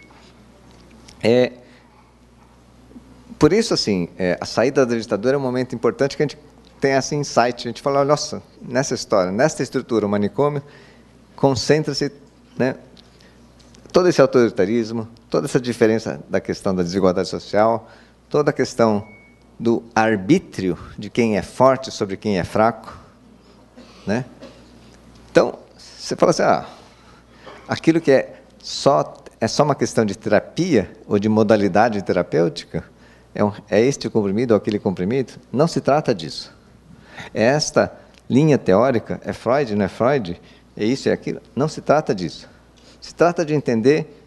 Por isso, assim, a saída da ditadura é um momento importante que a gente tem esse insight. A gente fala, nossa, nessa história, nessa estrutura, o manicômio, concentra-se, né, todo esse autoritarismo, toda essa diferença da questão da desigualdade social, toda a questão do arbítrio de quem é forte sobre quem é fraco, né? Então, você fala assim, aquilo que é só uma questão de terapia ou de modalidade terapêutica, é este o comprimido ou aquele comprimido? Não se trata disso. É esta linha teórica, é Freud, não é Freud, é isso, é aquilo. Não se trata disso. Se trata de entender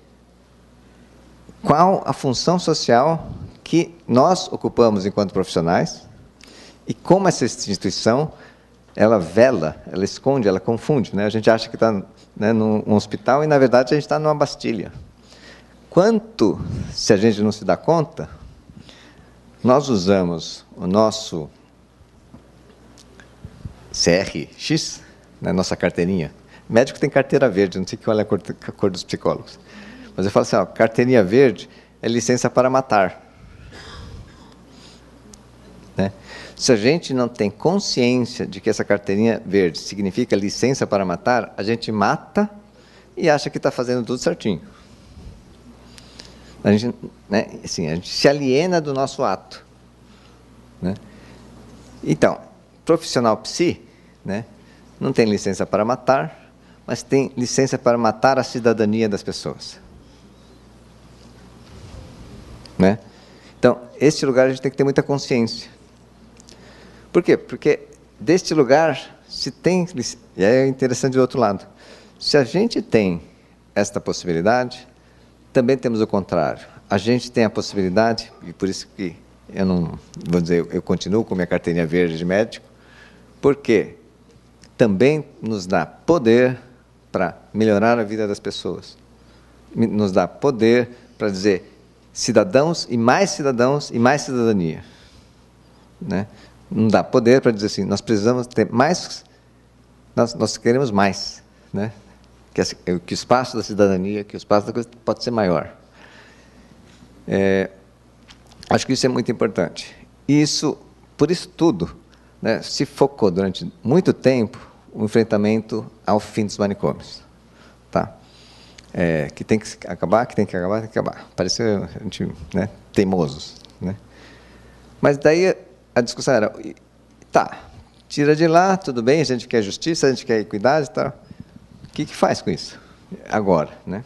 qual a função social que nós ocupamos enquanto profissionais e como essa instituição, ela vela, ela esconde, ela confunde, né? A gente acha que está, né, num hospital e, na verdade, a gente está numa Bastilha. Quanto, se a gente não se dá conta, nós usamos o nosso CRX, né, nossa carteirinha. Médico tem carteira verde, não sei qual é a cor dos psicólogos. Mas eu falo assim, carteirinha verde é licença para matar. Né? Se a gente não tem consciência de que essa carteirinha verde significa licença para matar, a gente mata e acha que está fazendo tudo certinho. A gente, né, assim, a gente se aliena do nosso ato. Né? Então, profissional psi, né, não tem licença para matar, mas tem licença para matar a cidadania das pessoas. Né? Então, este lugar a gente tem que ter muita consciência. Por quê? Porque deste lugar se tem, e é interessante do outro lado, se a gente tem esta possibilidade, também temos o contrário. A gente tem a possibilidade, e por isso que eu não vou dizer, eu continuo com minha carteirinha verde de médico, porque também nos dá poder para melhorar a vida das pessoas. Nos dá poder para dizer cidadãos e mais cidadania. Né? Não dá poder para dizer assim, nós precisamos ter mais, nós queremos mais. Né? Que o espaço da cidadania, que o espaço da coisa pode ser maior. Acho que isso é muito importante. Por isso tudo, né, se focou durante muito tempo o enfrentamento ao fim dos manicômios. Tá? Que tem que acabar, que tem que acabar, tem que acabar. Pareceu a gente, né, teimosos. Né? Mas daí a discussão era, tira de lá, tudo bem, a gente quer justiça, a gente quer equidade e tal. O que faz com isso? Agora, né?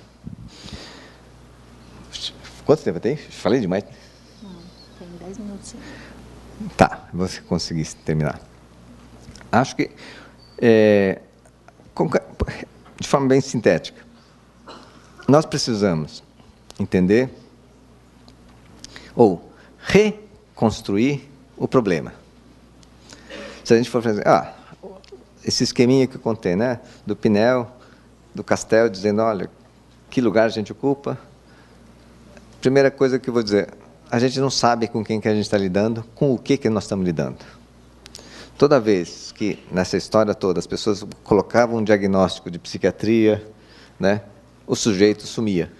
Quanto tempo tem? Falei demais? Não, tem 10 minutos. Tá, vou conseguir terminar. Acho que, de forma bem sintética, nós precisamos entender ou reconstruir o problema. Se a gente for fazer, esse esqueminha que eu contei, né, do Pinel, do Castel, dizendo, olha, que lugar a gente ocupa. Primeira coisa que eu vou dizer, a gente não sabe com quem que a gente está lidando, com o que nós estamos lidando. Toda vez que, nessa história toda, as pessoas colocavam um diagnóstico de psiquiatria, né, o sujeito sumia.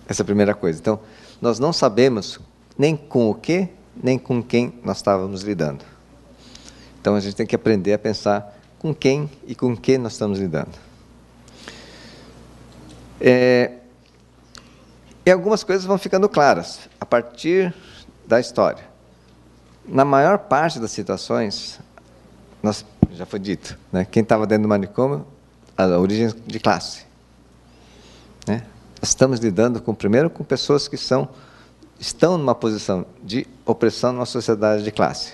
Essa é a primeira coisa. Então, nós não sabemos nem com o que, nem com quem nós estávamos lidando. Então, a gente tem que aprender a pensar com quem e com que nós estamos lidando. E algumas coisas vão ficando claras a partir da história. Na maior parte das situações, já foi dito, né, quem estava dentro do manicômio, a origem de classe. Né? Nós estamos lidando primeiro com pessoas que estão numa posição de opressão numa sociedade de classe.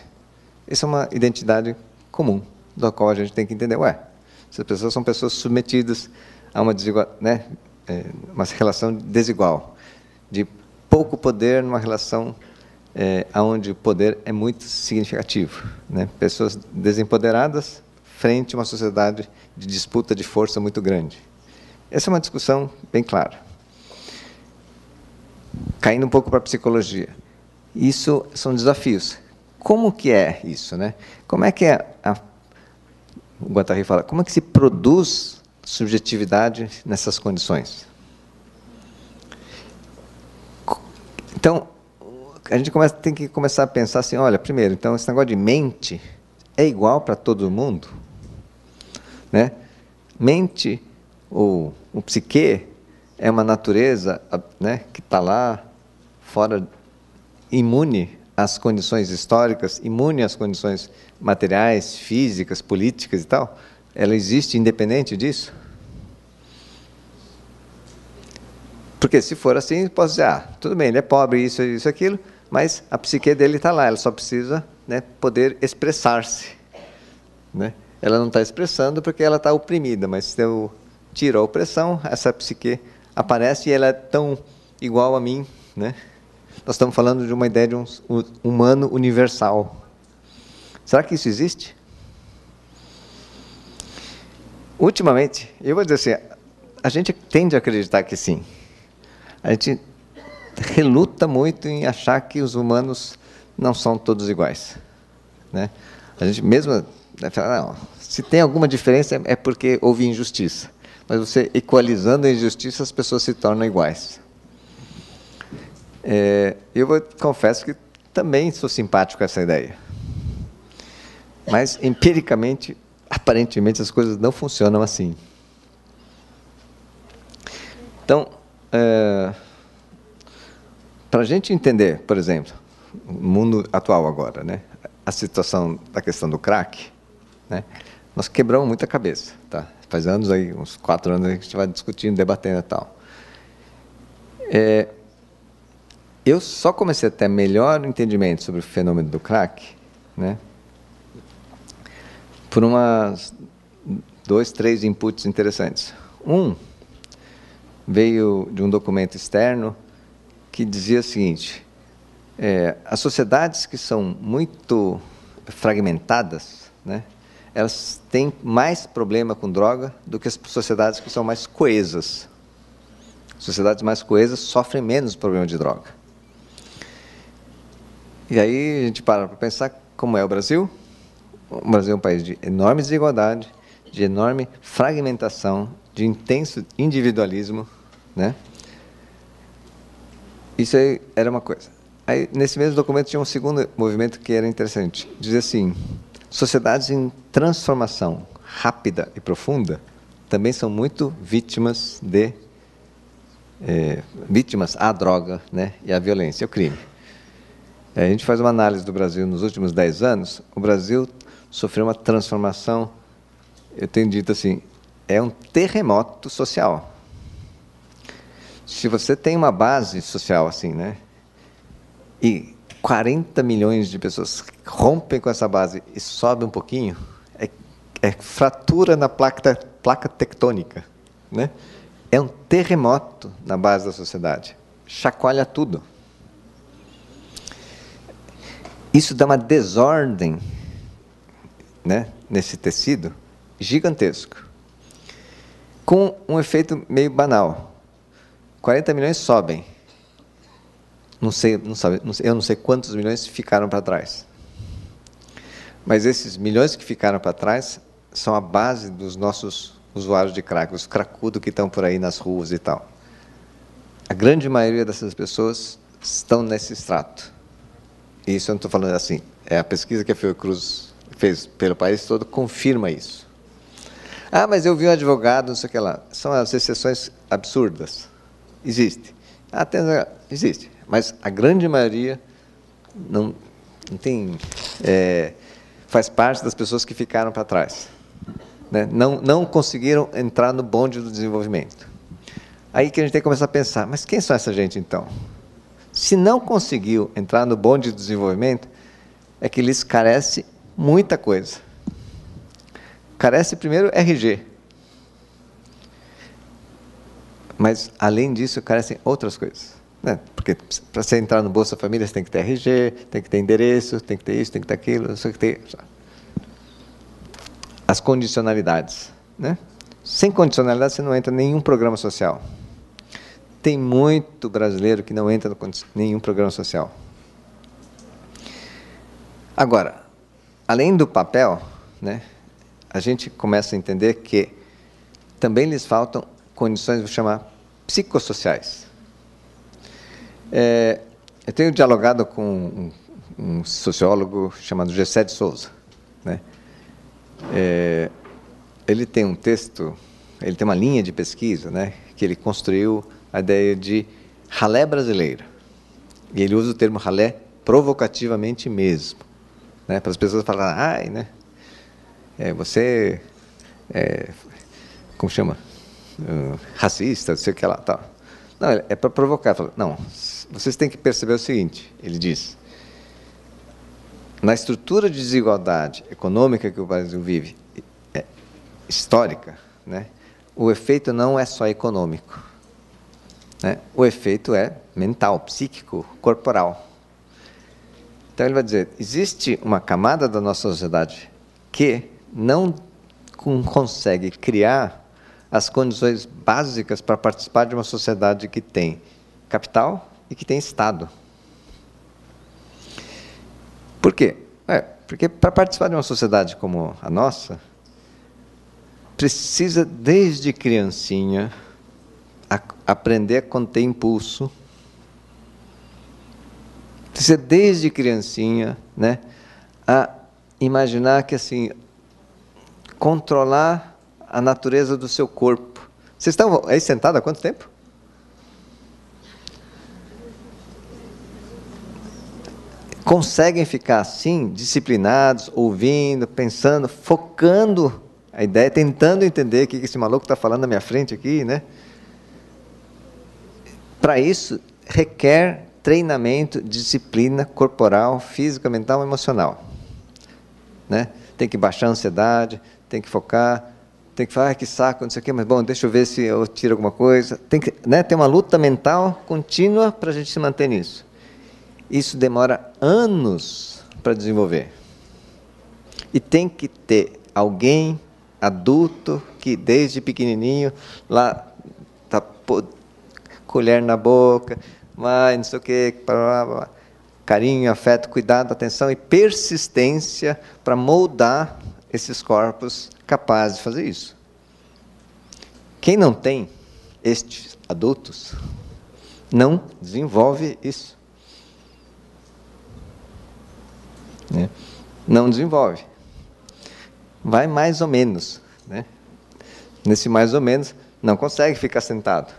Essa é uma identidade comum, da qual a gente tem que entender, essas pessoas são pessoas submetidas a uma uma relação desigual, de pouco poder numa relação onde o poder é muito significativo. Né? Pessoas desempoderadas frente a uma sociedade de disputa de força muito grande. Essa é uma discussão bem clara. Caindo um pouco para a psicologia. Isso são desafios. Como que é isso? Né? Como é que o Guattari fala, como é que se produz subjetividade nessas condições? Então, a gente tem que começar a pensar assim, olha, primeiro, então, esse negócio de mente é igual para todo mundo? Né? Mente, ou o psique, é uma natureza, né, que está lá, fora, imune às condições históricas, imune às condições materiais, físicas, políticas e tal, ela existe independente disso? Porque se for assim, posso dizer, tudo bem, ele é pobre, isso, aquilo, mas a psique dele está lá, ela só precisa, né, poder expressar-se. Né? Ela não está expressando porque ela está oprimida, mas se eu tiro a opressão, essa psique aparece e ela é tão igual a mim. Né? Nós estamos falando de uma ideia de um humano universal. Será que isso existe? Ultimamente, eu vou dizer assim, a gente tende a acreditar que sim. A gente reluta muito em achar que os humanos não são todos iguais. Né? A gente mesmo fala, não, se tem alguma diferença é porque houve injustiça. Mas você equalizando a injustiça, as pessoas se tornam iguais. Eu confesso que também sou simpático com essa ideia. Mas, empiricamente, aparentemente, as coisas não funcionam assim. Então, para a gente entender, por exemplo, o mundo atual agora, né, a situação da questão do crack, né, nós quebramos muita cabeça. Tá? Faz anos, aí, uns 4 anos, a gente vai discutindo, debatendo e tal. Eu só comecei a ter melhor entendimento sobre o fenômeno do crack, né, por 2, 3 inputs interessantes. Veio de um documento externo que dizia o seguinte, as sociedades que são muito fragmentadas, né, elas têm mais problema com droga do que as sociedades que são mais coesas. Sociedades mais coesas sofrem menos problema de droga. E aí a gente para pensar como é o Brasil. O Brasil é um país de enorme desigualdade, de enorme fragmentação, de intenso individualismo. Né? Isso aí era uma coisa. Aí, nesse mesmo documento tinha um segundo movimento que era interessante. Dizia assim, sociedades em transformação rápida e profunda também são muito vítimas à droga, né, e à violência, ao crime. A gente faz uma análise do Brasil nos últimos 10 anos, o Brasil sofreu uma transformação, eu tenho dito assim, é um terremoto social. Se você tem uma base social assim, né, e 40 milhões de pessoas rompem com essa base e sobem um pouquinho, é fratura na placa tectônica. Né? É um terremoto na base da sociedade. Chacoalha tudo. Isso dá uma desordem, né, nesse tecido gigantesco, com um efeito meio banal. 40 milhões sobem. Eu não sei quantos milhões ficaram para trás. Mas esses milhões que ficaram para trás são a base dos nossos usuários de crack, os cracudos que estão por aí nas ruas e tal. A grande maioria dessas pessoas estão nesse extrato. E isso eu não estou falando assim. A pesquisa que a Fiocruz fez pelo país todo confirma isso. Ah, mas eu vi um advogado, não sei o que lá. São as exceções absurdas. Existe. Existe. Mas a grande maioria não tem, faz parte das pessoas que ficaram para trás. Né? Não conseguiram entrar no bonde do desenvolvimento. Aí que a gente tem que começar a pensar, mas quem são essa gente então? Se não conseguiu entrar no bonde do desenvolvimento, é que lhes carece muita coisa. Carece primeiro RG. Mas, além disso, carecem outras coisas. Né? Porque para você entrar no Bolsa Família, você tem que ter RG, tem que ter endereço, tem que ter isso, tem que ter aquilo, não sei o que ter. As condicionalidades. Né? Sem condicionalidade, você não entra em nenhum programa social. Tem muito brasileiro que não entra em nenhum programa social. Agora, além do papel, né, a gente começa a entender que também lhes faltam condições, vou chamar, psicossociais. Eu tenho dialogado com um sociólogo chamado Gessé de Souza. Né? Ele tem um texto, ele tem uma linha de pesquisa, né, que ele construiu a ideia de ralé brasileiro. E ele usa o termo ralé provocativamente mesmo, né? Para as pessoas falarem, ai, né? Você como chama? Racista, não sei o que lá, tal. Não, é para provocar. Não, vocês têm que perceber o seguinte, ele diz, na estrutura de desigualdade econômica que o Brasil vive, histórica, né? O efeito não é só econômico, né? O efeito é mental, psíquico, corporal. Então ele vai dizer, existe uma camada da nossa sociedade que não consegue criar as condições básicas para participar de uma sociedade que tem capital e que tem Estado. Por quê? Porque para participar de uma sociedade como a nossa, precisa, desde criancinha, aprender a conter impulso. Precisa, desde criancinha, né, a imaginar que, assim, controlar a natureza do seu corpo. Vocês estão aí sentados há quanto tempo? Conseguem ficar assim, disciplinados, ouvindo, pensando, focando a ideia, tentando entender o que esse maluco está falando na minha frente aqui, né? Para isso, requer treinamento, disciplina corporal, física, mental e emocional, né? Tem que baixar a ansiedade, tem que focar, tem que falar, que saco, não sei o quê, mas bom, deixa eu ver se eu tiro alguma coisa. Tem que, né, ter uma luta mental contínua para a gente se manter nisso. Isso demora anos para desenvolver. E tem que ter alguém adulto que desde pequenininho lá tá colher na boca, vai, não sei o quê, carinho, afeto, cuidado, atenção e persistência para moldar esses corpos capazes de fazer isso. Quem não tem estes adultos não desenvolve isso. Não desenvolve. Vai mais ou menos, né? Nesse mais ou menos, não consegue ficar sentado.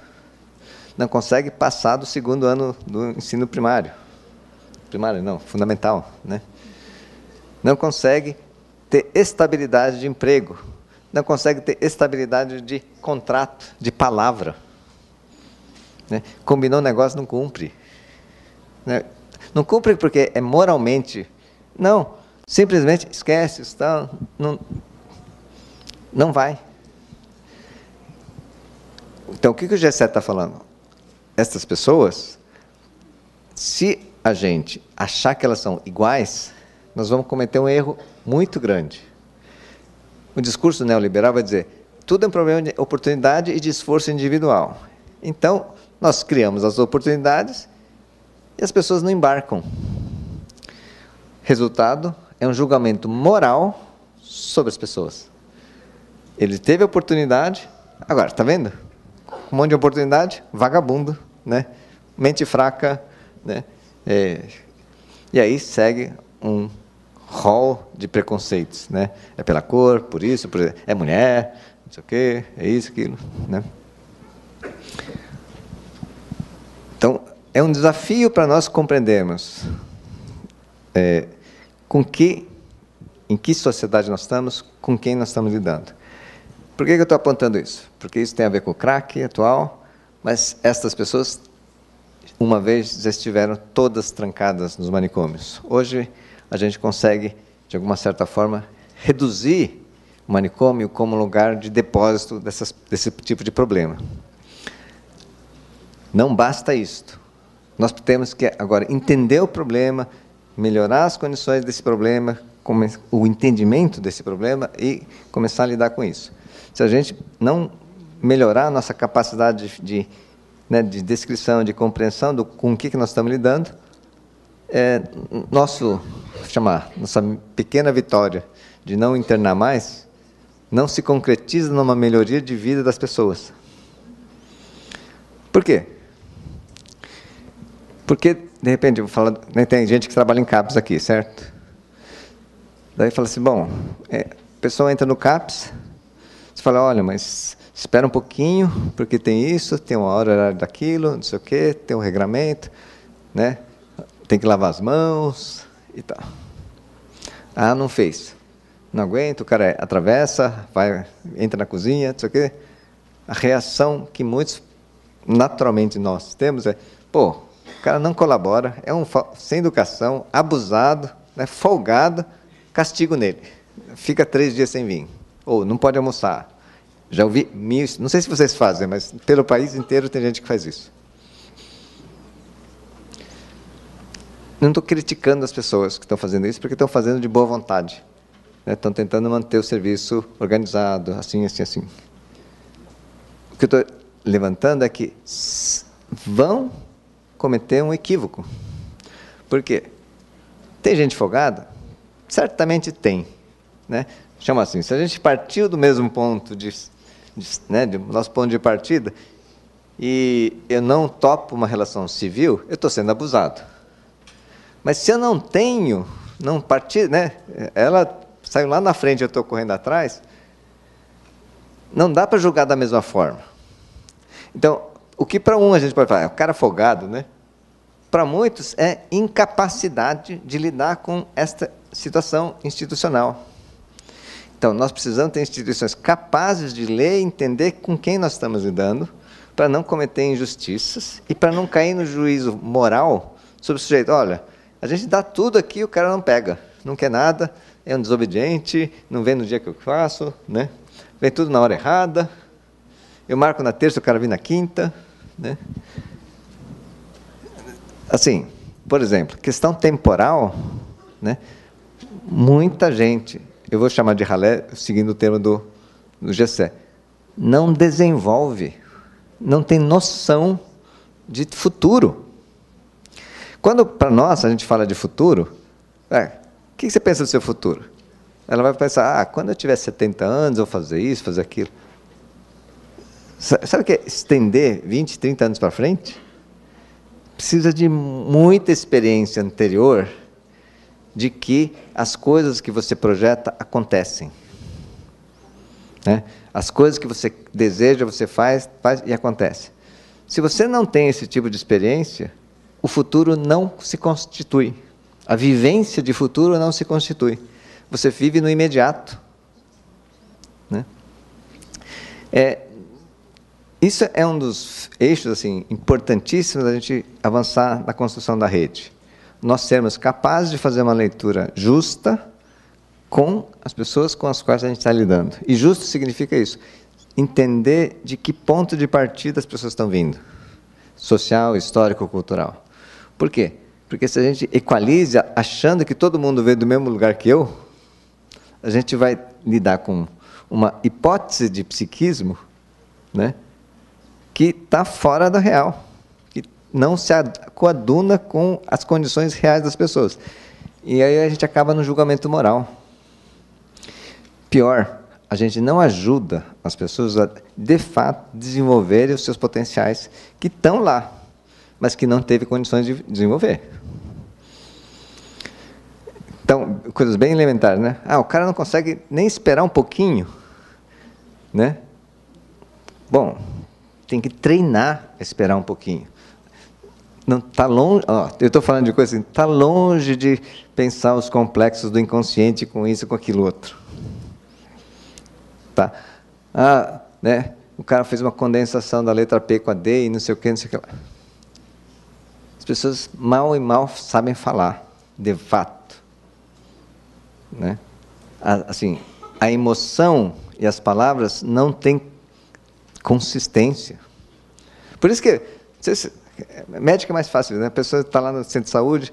Não consegue passar do segundo ano do ensino primário. Primário não, fundamental, né? Não consegue ter estabilidade de emprego. Não consegue ter estabilidade de contrato, de palavra, né? Combinou um negócio, não cumpre, né? Não cumpre porque é moralmente... Não, simplesmente esquece, não vai. Então, o que o G7 está falando? Estas pessoas, se a gente achar que elas são iguais, nós vamos cometer um erro muito grande. O discurso neoliberal vai dizer, tudo é um problema de oportunidade e de esforço individual. Então, nós criamos as oportunidades e as pessoas não embarcam. Resultado é um julgamento moral sobre as pessoas. Ele teve a oportunidade, agora, está vendo? Um monte de oportunidade, vagabundo, né? Mente fraca, né? E aí segue um rol de preconceitos, né? É pela cor, por isso, é mulher, não sei o quê, é isso, aquilo, né? Então, é um desafio para nós compreendermos em que sociedade nós estamos, com quem nós estamos lidando. Por que eu estou apontando isso? Porque isso tem a ver com o crack atual, mas estas pessoas, uma vez, já estiveram todas trancadas nos manicômios. Hoje, a gente consegue, de alguma certa forma, reduzir o manicômio como lugar de depósito desse tipo de problema. Não basta isto. Nós temos que, agora, entender o problema, melhorar as condições desse problema, o entendimento desse problema e começar a lidar com isso. Se a gente não melhorar a nossa capacidade de descrição, de compreensão com o que nós estamos lidando, nossa pequena vitória de não internar mais, não se concretiza numa melhoria de vida das pessoas. Por quê? Porque, de repente, eu vou falar, né, tem gente que trabalha em CAPS aqui, certo? Daí fala assim, bom, a pessoa entra no CAPS, você fala, olha, mas espera um pouquinho, porque tem isso, tem uma hora daquilo, não sei o quê, tem um regramento, né? tem que lavar as mãos e tal. Ah, não fez. Não aguenta, o cara atravessa, entra na cozinha, não sei o quê. A reação que muitos, naturalmente, nós temos é, pô, o cara não colabora, é um sem educação, abusado, né, folgado, castigo nele. Fica 3 dias sem vir. Ou não pode almoçar. Já ouvi mil, não sei se vocês fazem, mas pelo país inteiro tem gente que faz isso. Não estou criticando as pessoas que estão fazendo isso, porque estão fazendo de boa vontade. Né? Estão tentando manter o serviço organizado, assim, assim, assim. O que eu estou levantando é que vão cometer um equívoco. Por quê? Tem gente folgada? Certamente tem. Né? Chama assim, se a gente partiu do mesmo ponto, do nosso ponto de partida, e eu não topo uma relação civil, eu estou sendo abusado. Mas se eu não tenho, não parti, né? Ela saiu lá na frente, eu estou correndo atrás, não dá para julgar da mesma forma. Então, o que para um a gente pode falar, é o cara folgado, né? Para muitos é incapacidade de lidar com esta situação institucional. Então, nós precisamos ter instituições capazes de ler e entender com quem nós estamos lidando, para não cometer injustiças e para não cair no juízo moral sobre o sujeito. Olha, a gente dá tudo aqui, o cara não pega, não quer nada, é um desobediente, não vem no dia que eu faço, né? Vem tudo na hora errada, eu marco na terça, o cara vem na quinta. Né? Assim, por exemplo, questão temporal, né? Muita gente, eu vou chamar de ralé, seguindo o termo do Gessé, não desenvolve, não tem noção de futuro. Quando, para nós, a gente fala de futuro, o que você pensa do seu futuro? Ela vai pensar, quando eu tiver 70 anos, eu vou fazer isso, fazer aquilo. Sabe o que é estender 20, 30 anos para frente? Precisa de muita experiência anterior de que as coisas que você projeta acontecem. Né? As coisas que você deseja, você faz e acontece. Se você não tem esse tipo de experiência, o futuro não se constitui. A vivência de futuro não se constitui. Você vive no imediato. Né? Isso é um dos eixos assim, importantíssimos da gente avançar na construção da rede. Nós sermos capazes de fazer uma leitura justa com as pessoas com as quais a gente está lidando. E justo significa isso. Entender de que ponto de partida as pessoas estão vindo. Social, histórico, cultural. Por quê? Porque se a gente equaliza achando que todo mundo veio do mesmo lugar que eu, a gente vai lidar com uma hipótese de psiquismo, né, que está fora da real, que não se coaduna com as condições reais das pessoas. E aí a gente acaba no julgamento moral. Pior, a gente não ajuda as pessoas a, de fato, desenvolverem os seus potenciais que estão lá, mas que não teve condições de desenvolver. Então, coisas bem elementares, né? O cara não consegue nem esperar um pouquinho, né? Bom, tem que treinar a esperar um pouquinho. Não está longe, eu estou falando de coisa assim, está longe de pensar os complexos do inconsciente com isso, com aquilo outro. Tá? Né? O cara fez uma condensação da letra P com a D e não sei o que, não sei o que lá. As pessoas mal e mal sabem falar, de fato. Né? Assim, a emoção e as palavras não têm consistência. Por isso que médico é mais fácil, né? A pessoa está lá no centro de saúde,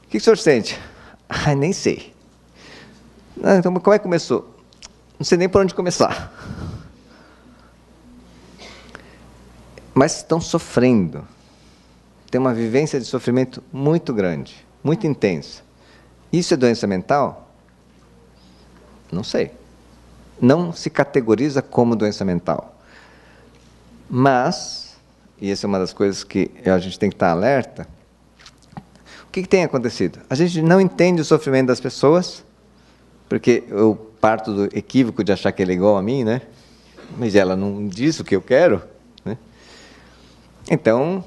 o que o senhor sente? Nem sei. Então, como é que começou? Não sei nem por onde começar. Mas estão sofrendo. Tem uma vivência de sofrimento muito grande, muito intensa. Isso é doença mental? Não sei. Não se categoriza como doença mental. Mas, e essa é uma das coisas que a gente tem que estar alerta, o que tem acontecido? A gente não entende o sofrimento das pessoas, porque eu parto do equívoco de achar que ela é igual a mim, né? Mas ela não diz o que eu quero, né? Então,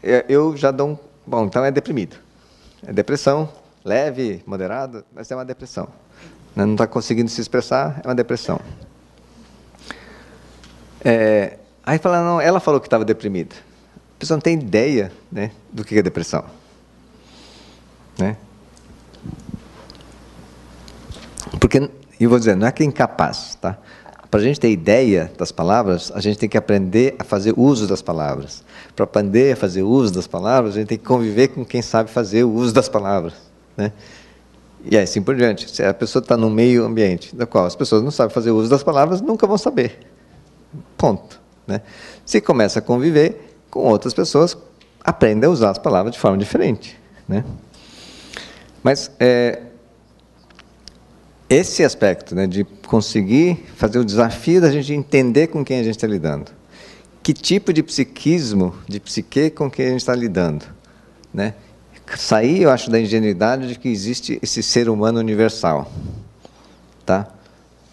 eu já dou bom, então é deprimido. É depressão, leve, moderado, mas é uma depressão. Não está conseguindo se expressar, é uma depressão. Aí fala, não, ela falou que estava deprimida. A pessoa não tem ideia, né, do que é depressão. Né? Porque, eu vou dizer, não é que é incapaz, tá? Para a gente ter ideia das palavras, a gente tem que aprender a fazer uso das palavras. Para aprender a fazer uso das palavras, a gente tem que conviver com quem sabe fazer o uso das palavras. Né? E assim por diante. Se a pessoa está num meio ambiente no qual as pessoas não sabem fazer uso das palavras, nunca vão saber. Ponto. Né? Se começa a conviver com outras pessoas, aprende a usar as palavras de forma diferente. Né? Mas esse aspecto, né, de conseguir fazer o desafio da gente entender com quem a gente está lidando. Que tipo de psiquismo, de psique com quem a gente está lidando. Né? Sair, eu acho, da ingenuidade de que existe esse ser humano universal. Tá?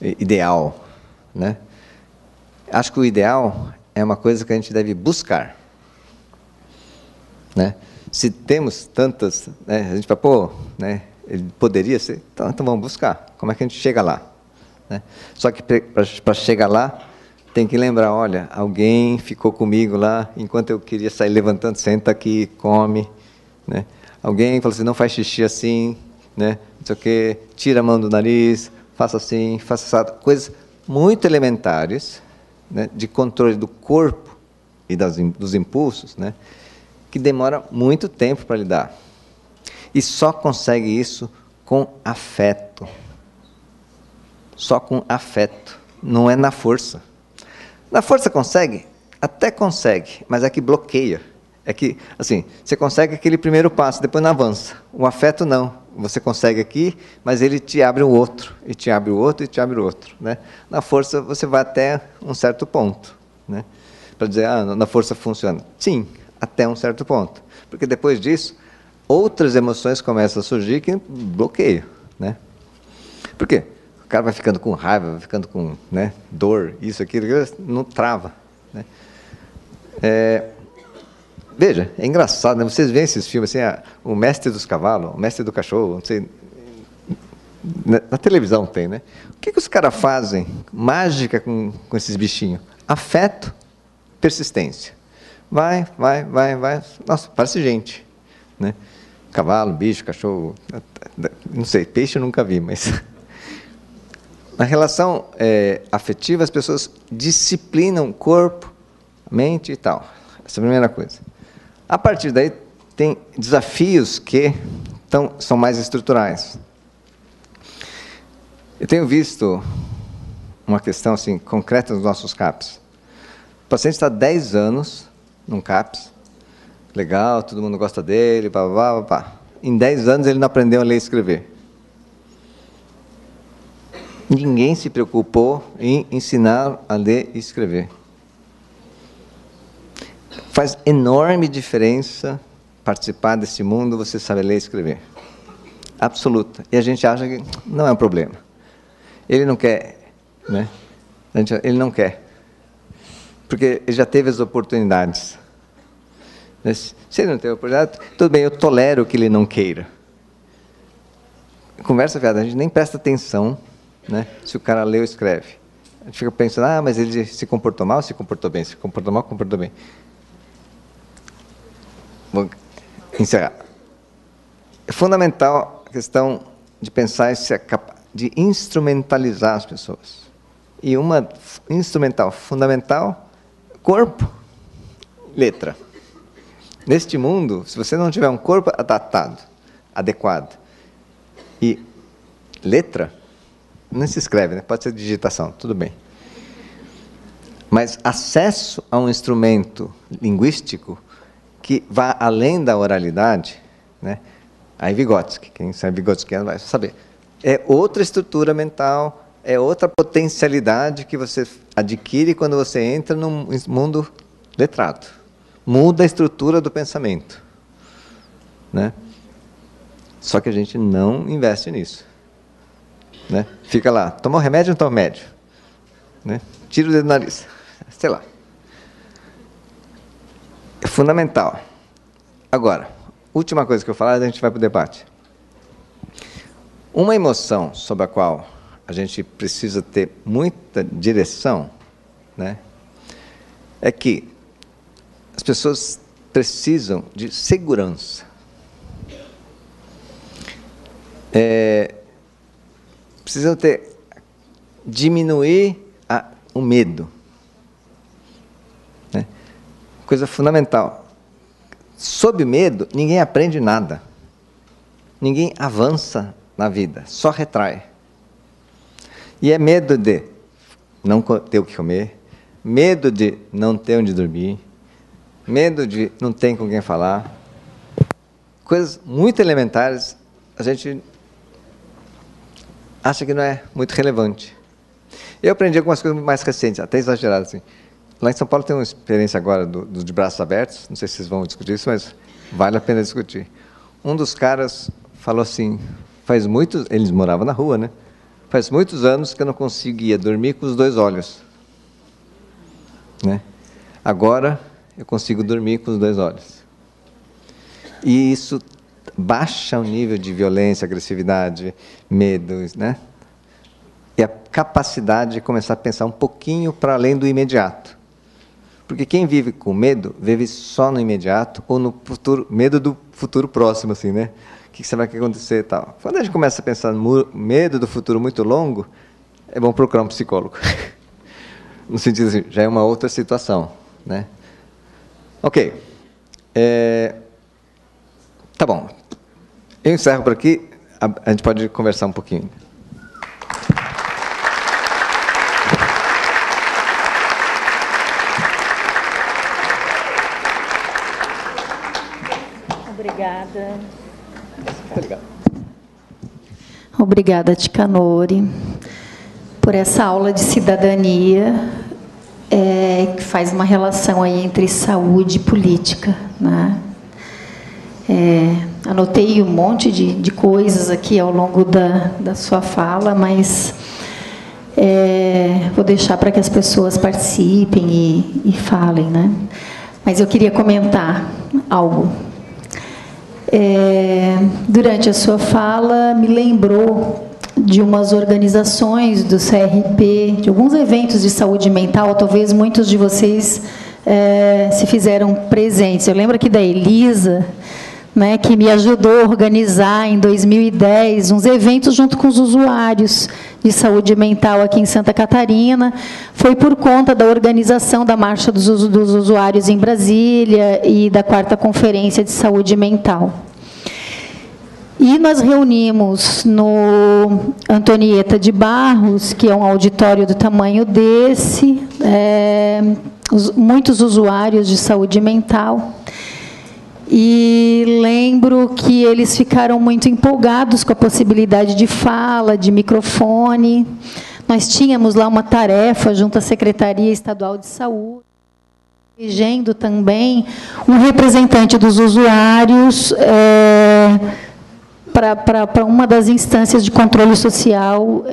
Ideal. Né? Acho que o ideal é uma coisa que a gente deve buscar. Né? Se temos tantas, né, a gente fala, pô, né, ele poderia ser, então vamos buscar. Como é que a gente chega lá? Né? Só que para chegar lá, tem que lembrar, olha, alguém ficou comigo lá, enquanto eu queria sair levantando, senta aqui, come. Né? Alguém falou assim, não faz xixi assim, né? Não sei o quê, tira a mão do nariz, faça assim, faça essa, coisas muito elementares, né, de controle do corpo e dos impulsos, né, que demora muito tempo para lidar. E só consegue isso com afeto. Só com afeto. Não é na força. Na força consegue? Até consegue, mas é que bloqueia. É que, assim, você consegue aquele primeiro passo, depois não avança. O afeto não. Você consegue aqui, mas ele te abre o outro, e te abre o outro, e te abre o outro. Né? Na força, você vai até um certo ponto. Né? Para dizer, na força funciona. Sim, até um certo ponto. Porque depois disso, outras emoções começam a surgir que bloqueiam. Né? Por quê? O cara vai ficando com raiva, vai ficando com, né, dor, isso, aquilo, não trava. Né? Veja, é engraçado, né? Vocês veem esses filmes, assim, o mestre dos cavalos, o mestre do cachorro, não sei, na televisão tem, né? O que os caras fazem, mágica com esses bichinhos? Afeto, persistência. Vai, nossa, parece gente. Né? Cavalo, bicho, cachorro, não sei, peixe eu nunca vi, mas... Na relação afetiva, as pessoas disciplinam o corpo, a mente e tal. Essa é a primeira coisa. A partir daí, tem desafios que são mais estruturais. Eu tenho visto uma questão assim, concreta nos nossos CAPs. O paciente está há 10 anos num CAPs, legal, todo mundo gosta dele, blá, blá, blá, blá. Em 10 anos ele não aprendeu a ler e escrever. Ninguém se preocupou em ensinar a ler e escrever. Faz enorme diferença participar desse mundo, você sabe ler e escrever. Absoluta. E a gente acha que não é um problema. Ele não quer, né? Ele não quer. Porque ele já teve as oportunidades. Se ele não teve oportunidade, tudo bem, eu tolero que ele não queira. Conversa fiada, a gente nem presta atenção, né, se o cara lê ou escreve. A gente fica pensando, mas ele se comportou mal, se comportou bem, se comportou mal, comportou bem. Vou encerrar. É fundamental a questão de pensar de instrumentalizar as pessoas. E uma instrumental fundamental, corpo, letra. Neste mundo, se você não tiver um corpo adaptado, adequado, e letra, não se escreve, né? Pode ser digitação, tudo bem. Mas acesso a um instrumento linguístico que vá além da oralidade, né? Aí Vygotsky, quem sabe Vygotskiano vai saber. É outra estrutura mental, é outra potencialidade que você adquire quando você entra num mundo letrado. Muda a estrutura do pensamento. Né? Só que a gente não investe nisso. Né? Fica lá, tomou remédio ou não toma remédio? Né? Tira o dedo do nariz. Sei lá. É fundamental. Agora, última coisa que eu falar, a gente vai para o debate. Uma emoção sobre a qual a gente precisa ter muita direção, né, é que as pessoas precisam de segurança. Precisam diminuir o medo. Né? Coisa fundamental. Sob medo, ninguém aprende nada. Ninguém avança na vida, só retrai. E é medo de não ter o que comer, medo de não ter onde dormir, medo de não ter com quem falar. Coisas muito elementares, a gente acha que não é muito relevante. Eu aprendi algumas coisas mais recentes, até exageradas. Assim. Lá em São Paulo tem uma experiência agora do de braços abertos, não sei se vocês vão discutir isso, mas vale a pena discutir. Um dos caras falou assim, eles moravam na rua, né? Faz muitos anos que eu não conseguia dormir com os dois olhos. Né? Agora eu consigo dormir com os dois olhos. E isso baixa o nível de violência, agressividade, medo, né? E a capacidade de começar a pensar um pouquinho para além do imediato. Porque quem vive com medo, vive só no imediato ou no futuro, medo do futuro próximo, assim, né? O que será que vai acontecer e tal. Quando a gente começa a pensar no medo do futuro muito longo, é bom procurar um psicólogo. No sentido assim, já é uma outra situação, né? Ok. Tá bom. Eu encerro por aqui. A gente pode conversar um pouquinho. Obrigada. Obrigada, Ticanori, por essa aula de cidadania que faz uma relação aí entre saúde e política, né? Anotei um monte de coisas aqui ao longo da sua fala, mas vou deixar para que as pessoas participem e falem, né? Mas eu queria comentar algo. Durante a sua fala, me lembrou de umas organizações do CRP, de alguns eventos de saúde mental, talvez muitos de vocês se fizeram presentes. Eu lembro aqui da Elisa, né, que me ajudou a organizar em 2010 uns eventos junto com os usuários de saúde mental aqui em Santa Catarina. Foi por conta da organização da Marcha dos Usuários em Brasília e da 4ª Conferência de Saúde Mental. E nós reunimos no Antonieta de Barros, que é um auditório do tamanho desse, muitos usuários de saúde mental. E lembro que eles ficaram muito empolgados com a possibilidade de fala, de microfone. Nós tínhamos lá uma tarefa junto à Secretaria Estadual de Saúde, elegendo também um representante dos usuários para uma das instâncias de controle social.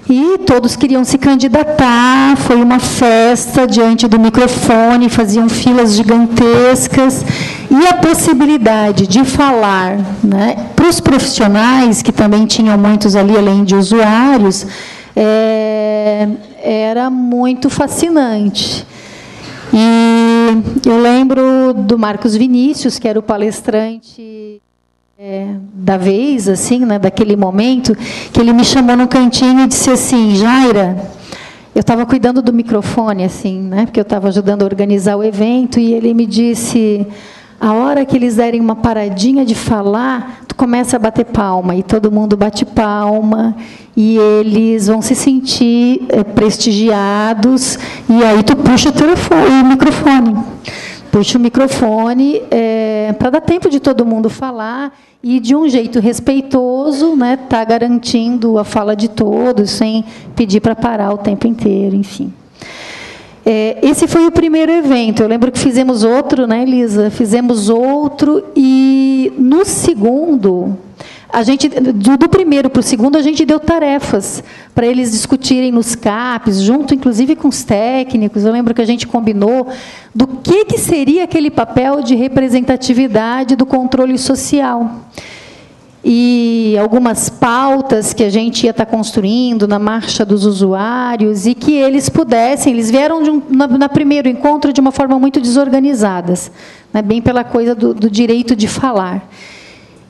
E todos queriam se candidatar, foi uma festa diante do microfone, faziam filas gigantescas, e a possibilidade de falar, né, para os profissionais, que também tinham muitos ali, além de usuários, era muito fascinante. E eu lembro do Marcos Vinícius, que era o palestrante da vez, assim, né, daquele momento, que ele me chamou no cantinho e disse assim: Jaira, eu estava cuidando do microfone, assim, né, porque eu estava ajudando a organizar o evento, e ele me disse: a hora que eles derem uma paradinha de falar, tu começa a bater palma, e todo mundo bate palma, e eles vão se sentir prestigiados, e aí tu puxa o microfone. Puxa o microfone para dar tempo de todo mundo falar, e de um jeito respeitoso, né, tá garantindo a fala de todos, sem pedir para parar o tempo inteiro, enfim. Esse foi o primeiro evento. Eu lembro que fizemos outro, né, Elisa? Fizemos outro, e no segundo a gente, do primeiro para o segundo, a gente deu tarefas para eles discutirem nos CAPs, junto, inclusive, com os técnicos. Eu lembro que a gente combinou do que seria aquele papel de representatividade do controle social. E algumas pautas que a gente ia estar construindo na marcha dos usuários e que eles pudessem, eles vieram na primeiro encontro de uma forma muito desorganizadas, né, bem pela coisa do direito de falar.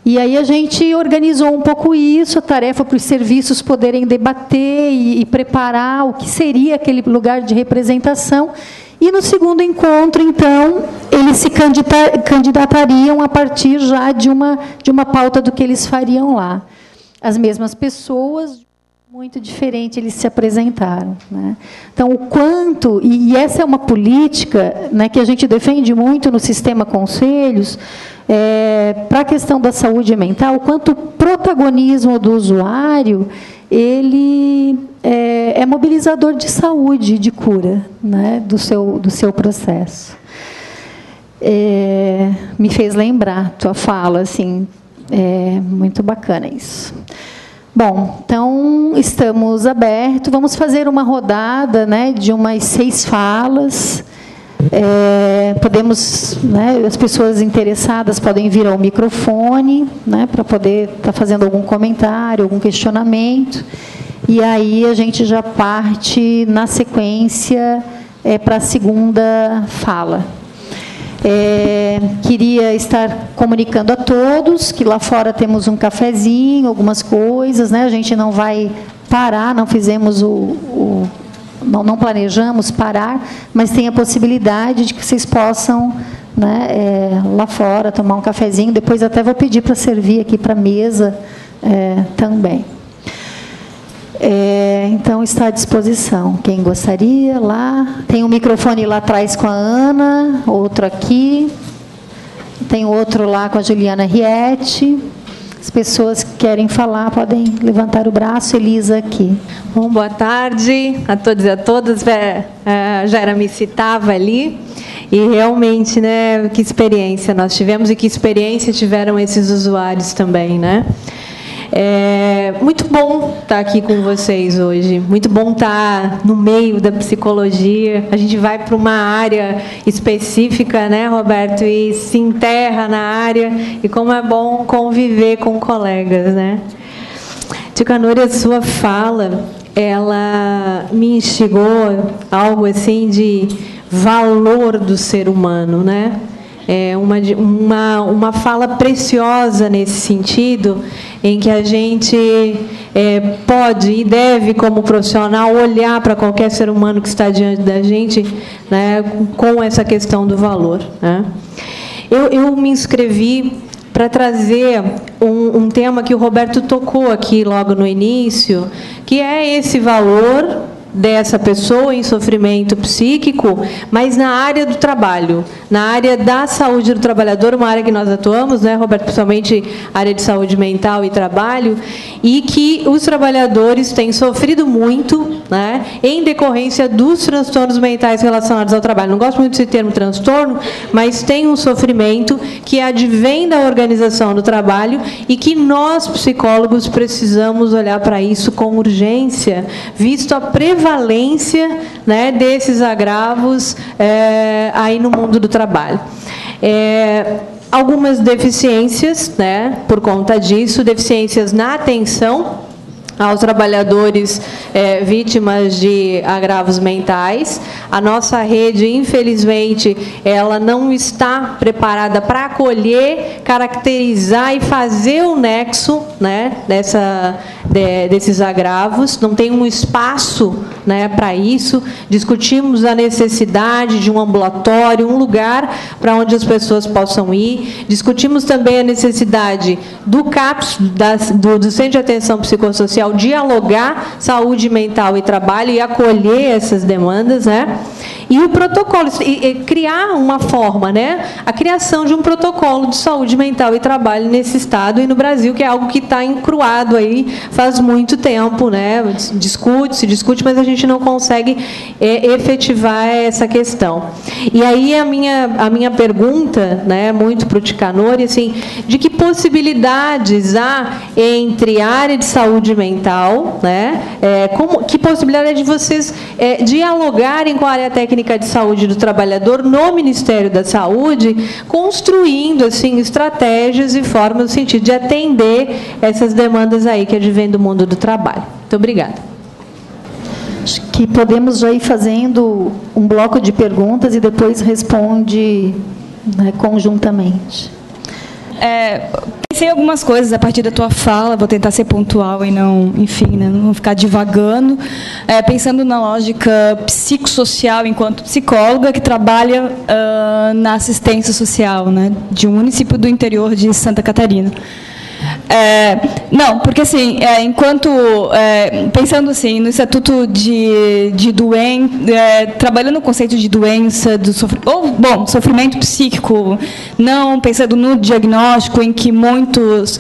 E aí a gente organizou um pouco isso, a tarefa para os serviços poderem debater e preparar o que seria aquele lugar de representação. E, no segundo encontro, então, eles se candidatariam a partir já de uma pauta do que eles fariam lá. As mesmas pessoas, muito diferente, eles se apresentaram, né? Então, o quanto, e essa é uma política, né, que a gente defende muito no sistema conselhos, para a questão da saúde mental, o quanto o protagonismo do usuário ele é mobilizador de saúde, de cura, né, do seu processo. Me fez lembrar tua fala, assim, muito bacana isso. Bom, então, estamos abertos, vamos fazer uma rodada, né, de umas 6 falas. Podemos, né, as pessoas interessadas podem vir ao microfone, né, para poder estar fazendo algum comentário, algum questionamento, e aí a gente já parte na sequência para a segunda fala. Queria estar comunicando a todos que lá fora temos um cafezinho, algumas coisas, né, a gente não vai parar, não fizemos não planejamos parar, mas tem a possibilidade de que vocês possam, né, lá fora tomar um cafezinho. Depois até vou pedir para servir aqui para a mesa também. Então, está à disposição. Quem gostaria, lá. Tem um microfone lá atrás com a Ana, outro aqui. Tem outro lá com a Juliana Rietti. As pessoas que querem falar podem levantar o braço. Elisa aqui. Bom, boa tarde a todos e a todas. A Jaira me citava ali. E realmente, né, que experiência nós tivemos e que experiência tiveram esses usuários também, né? Muito bom estar aqui com vocês hoje. Muito bom estar no meio da psicologia. A gente vai para uma área específica, né, Roberto, e se enterra na área. E como é bom conviver com colegas, né? Tia Nori, a sua fala, ela me instigou algo assim de valor do ser humano, né? Uma fala preciosa nesse sentido, em que a gente pode e deve, como profissional, olhar para qualquer ser humano que está diante da gente, né, com essa questão do valor, né? Eu me inscrevi para trazer um tema que o Roberto tocou aqui logo no início, que é esse valor dessa pessoa em sofrimento psíquico, mas na área do trabalho, na área da saúde do trabalhador, uma área que nós atuamos, né, Roberto, principalmente área de saúde mental e trabalho, e que os trabalhadores têm sofrido muito, né, em decorrência dos transtornos mentais relacionados ao trabalho. Não gosto muito desse termo transtorno, mas tem um sofrimento que advém da organização do trabalho e que nós, psicólogos, precisamos olhar para isso com urgência, visto a prevalência, né, desses agravos aí no mundo do trabalho. Algumas deficiências, né, por conta disso, deficiências na atenção aos trabalhadores vítimas de agravos mentais. A nossa rede, infelizmente, ela não está preparada para acolher, caracterizar e fazer o nexo, né, desses agravos. Não tem um espaço, né, para isso. Discutimos a necessidade de um ambulatório, um lugar para onde as pessoas possam ir. Discutimos também a necessidade do CAPS, do Centro de Atenção Psicossocial, dialogar saúde mental e trabalho e acolher essas demandas, né? E o protocolo, e criar uma forma, né? A criação de um protocolo de saúde mental e trabalho nesse Estado e no Brasil, que é algo que está encruado aí faz muito tempo, né? Se discute, mas a gente não consegue efetivar essa questão. E aí a minha pergunta, né, muito para o Ticanori, assim, de que possibilidades há entre a área de saúde mental, né? Que possibilidade de vocês dialogarem com a área técnica de saúde do trabalhador no Ministério da Saúde, construindo assim estratégias e formas no sentido de atender essas demandas aí que advêm do mundo do trabalho. Muito obrigada. Acho que podemos já ir fazendo um bloco de perguntas e depois responde, né, conjuntamente. Pensei em algumas coisas a partir da tua fala, vou tentar ser pontual e não, enfim, né, não ficar divagando. Pensando na lógica psicossocial enquanto psicóloga que trabalha na assistência social, né, de um município do interior de Santa Catarina. Não, porque assim, enquanto pensando assim no estatuto de doença, trabalhando o conceito de doença sofrimento psíquico, não pensando no diagnóstico em que muitos,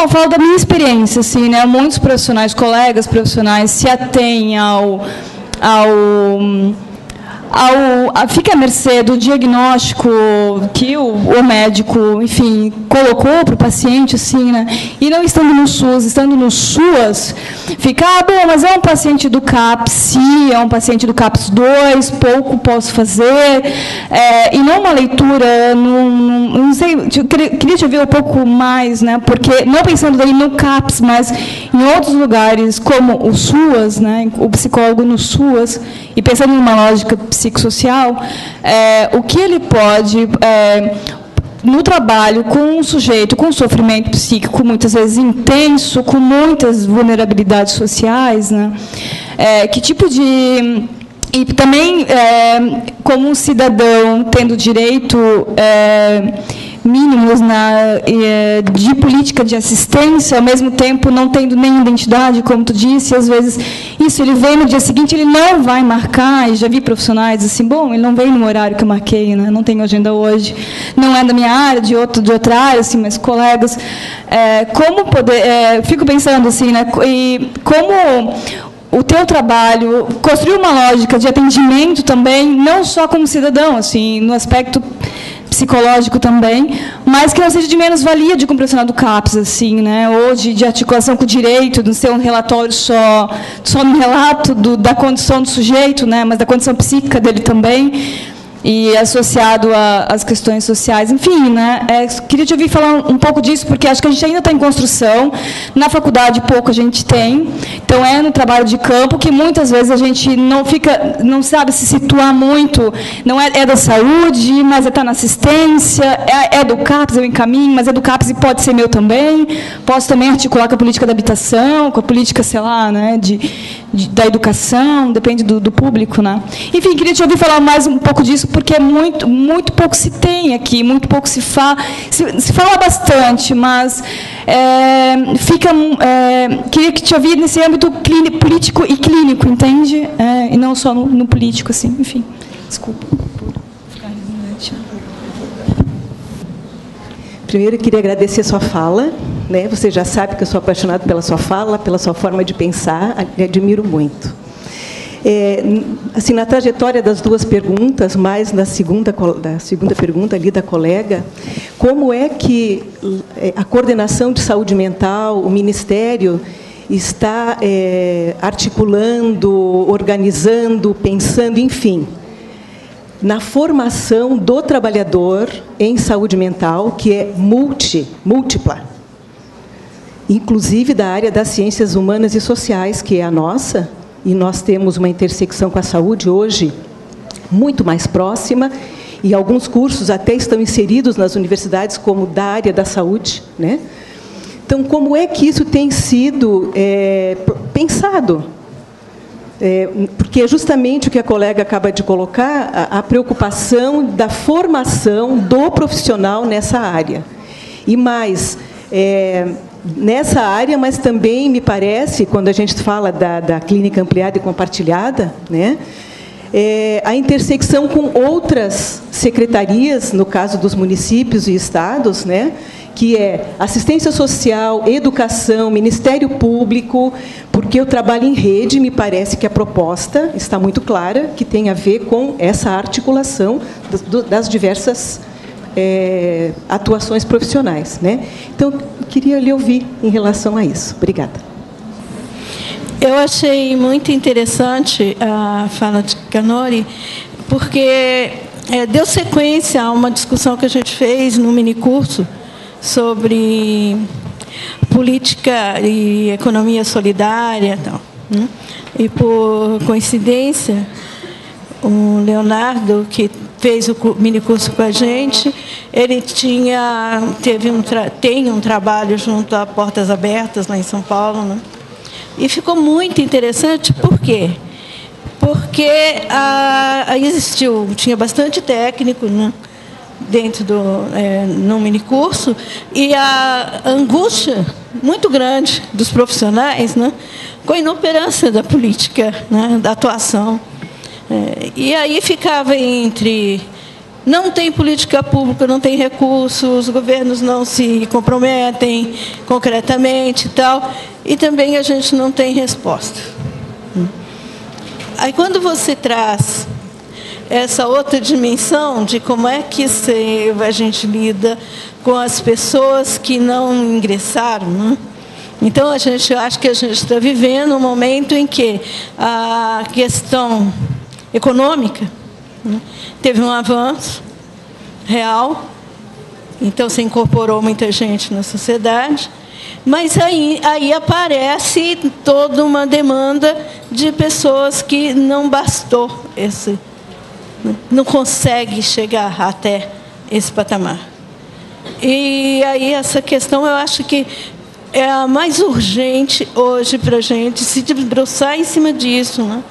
falo da minha experiência, assim, né, muitos profissionais, colegas profissionais se atêm fica à mercê do diagnóstico que o médico, enfim, colocou para o paciente, assim, né? E não estando no SUS, estando no SUAS, fica, mas é um paciente do CAPS, é um paciente do CAPS 2, pouco posso fazer, e não uma leitura, não sei, queria te ouvir um pouco mais, né? Porque, não pensando daí no CAPS, mas em outros lugares, como o SUAS, né? O psicólogo no SUAS, e pensando numa lógica psicossocial, o que ele pode, no trabalho com um sujeito com sofrimento psíquico muitas vezes intenso, com muitas vulnerabilidades sociais, né? Que tipo de... E também, como um cidadão tendo direito mínimos de política de assistência, ao mesmo tempo não tendo nem identidade, como tu disse, às vezes ele vem no dia seguinte, ele não vai marcar, e já vi profissionais assim, ele não vem no horário que eu marquei, né? Não tenho agenda hoje, não é da minha área, de outra área, assim, mas colegas, como poder, fico pensando assim, né, e como o teu trabalho construir uma lógica de atendimento também, não só como cidadão, assim, no aspecto psicológico também, mas que não seja de menos-valia de um profissional do CAPS, assim, né? Ou de articulação com o direito, de não ser um relatório só no relato da condição do sujeito, né? Mas da condição psíquica dele também, e associado às questões sociais, enfim, né? Queria te ouvir falar um pouco disso, porque acho que a gente ainda está em construção, na faculdade pouco a gente tem, então no trabalho de campo que muitas vezes a gente não sabe se situar muito, não é da saúde, mas está na assistência, é do CAPS, eu encaminho, mas é do CAPS e pode ser meu também, posso também articular com a política da habitação, com a política, sei lá, né, da educação, depende do público, né? Enfim, queria te ouvir falar mais um pouco disso, porque muito pouco se tem aqui, muito pouco se fala. Se fala bastante, mas queria que te ouvir nesse âmbito político e clínico, entende? E não só no político, assim, enfim. Desculpa por ficar redundante. Primeiro, eu queria agradecer a sua fala, né? Você já sabe que eu sou apaixonado pela sua fala, pela sua forma de pensar, admiro muito. Assim, na trajetória das duas perguntas, mais da segunda pergunta ali da colega, como é que a coordenação de saúde mental, o Ministério, está articulando, organizando, pensando, enfim, na formação do trabalhador em saúde mental, que é múltipla, inclusive da área das ciências humanas e sociais, que é a nossa, e nós temos uma intersecção com a saúde hoje muito mais próxima, e alguns cursos até estão inseridos nas universidades como da área da saúde, né? Então, como é que isso tem sido pensado? Porque é justamente o que a colega acaba de colocar, a preocupação da formação do profissional nessa área. E mais, nessa área, mas também, me parece, quando a gente fala da clínica ampliada e compartilhada, né, a intersecção com outras secretarias, no caso dos municípios e estados, né, que é assistência social, educação, Ministério Público, porque eu trabalho em rede, me parece que a proposta está muito clara, que tem a ver com essa articulação das diversas atuações profissionais, né? Então, queria lhe ouvir em relação a isso. Obrigada. Eu achei muito interessante a fala de Canori, porque deu sequência a uma discussão que a gente fez no minicurso sobre política e economia solidária e tal, né? E, por coincidência, o Leonardo, que fez o minicurso com a gente, ele tem um trabalho junto a Portas Abertas, lá em São Paulo, né? E ficou muito interessante, por quê? Porque tinha bastante técnico, né, dentro no minicurso, e a angústia muito grande dos profissionais, né, com a inoperância da política, né, da atuação. E aí ficava entre não tem política pública, não tem recursos, os governos não se comprometem concretamente e tal, e também a gente não tem resposta. Aí, quando você traz essa outra dimensão de como é que a gente lida com as pessoas que não ingressaram, né? Então, acho que a gente está vivendo um momento em que a questão econômica, né, teve um avanço real, então se incorporou muita gente na sociedade, mas aí aparece toda uma demanda de pessoas que não bastou não consegue chegar até esse patamar. E aí essa questão, eu acho que é a mais urgente hoje para a gente se debruçar em cima disso, né?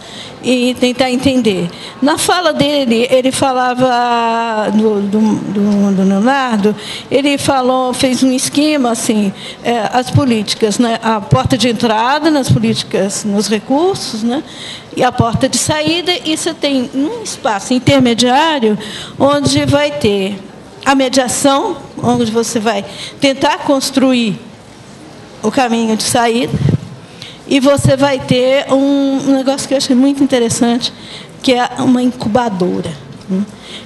E tentar entender. Na fala dele, ele falava do Leonardo, ele fez um esquema assim, as políticas, né? A porta de entrada nas políticas, nos recursos, né? E a porta de saída, e você tem um espaço intermediário onde vai ter a mediação, onde você vai tentar construir o caminho de saída, e você vai ter um negócio que eu achei muito interessante, que é uma incubadora.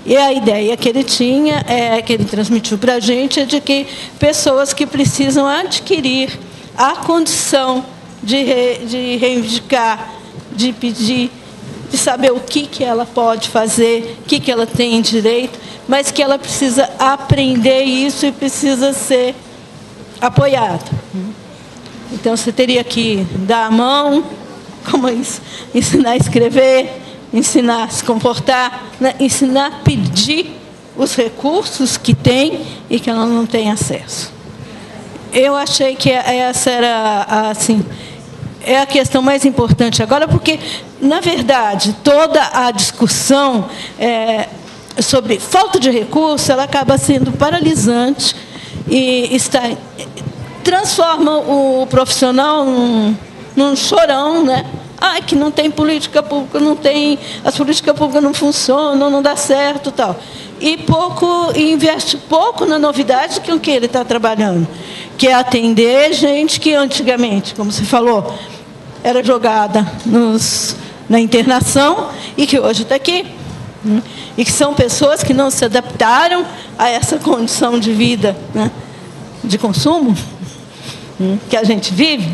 E a ideia que ele tinha, que ele transmitiu para a gente, é de que pessoas que precisam adquirir a condição de reivindicar, de pedir, de saber o que ela pode fazer, o que ela tem direito, mas que ela precisa aprender isso e precisa ser apoiada. Então, você teria que dar a mão, como ensinar a escrever, ensinar a se comportar, né? Ensinar a pedir os recursos que tem e que ela não tem acesso. Eu achei que essa era, assim, a questão mais importante agora, porque, na verdade, toda a discussão sobre falta de recurso, ela acaba sendo paralisante e transforma o profissional num chorão, né? Que não tem política pública, as políticas públicas não funcionam, não dá certo, tal. E investe pouco na novidade com que ele está trabalhando, que é atender gente que antigamente, como você falou, era jogada na internação e que hoje está aqui. E que são pessoas que não se adaptaram a essa condição de vida, né, de consumo que a gente vive.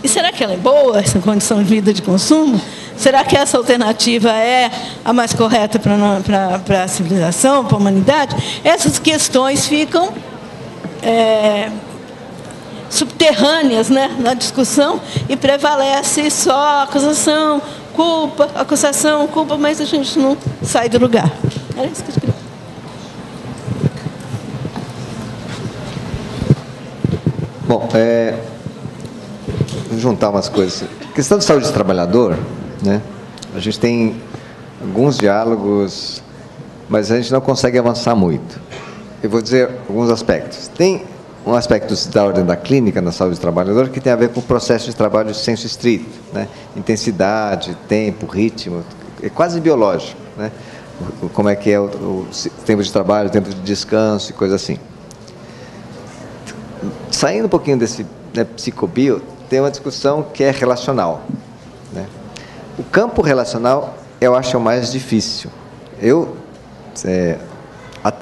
E será que ela é boa, essa condição de vida de consumo? Será que essa alternativa é a mais correta para a civilização, para a humanidade? Essas questões ficam subterrâneas, né, na discussão, e prevalece só acusação, culpa, acusação, culpa, mas a gente não sai do lugar. Era isso que eu queria. Bom, vou juntar umas coisas. A questão de saúde do trabalhador, né? A gente tem alguns diálogos, mas a gente não consegue avançar muito. Eu vou dizer alguns aspectos. Tem um aspecto da ordem da clínica na saúde do trabalhador que tem a ver com o processo de trabalho de senso estrito, né? Intensidade, tempo, ritmo, é quase biológico, né? Como é que é o tempo de trabalho, o tempo de descanso e coisa assim. Saindo um pouquinho desse, né, psicobio, tem uma discussão que é relacional, né? O campo relacional eu acho o mais difícil.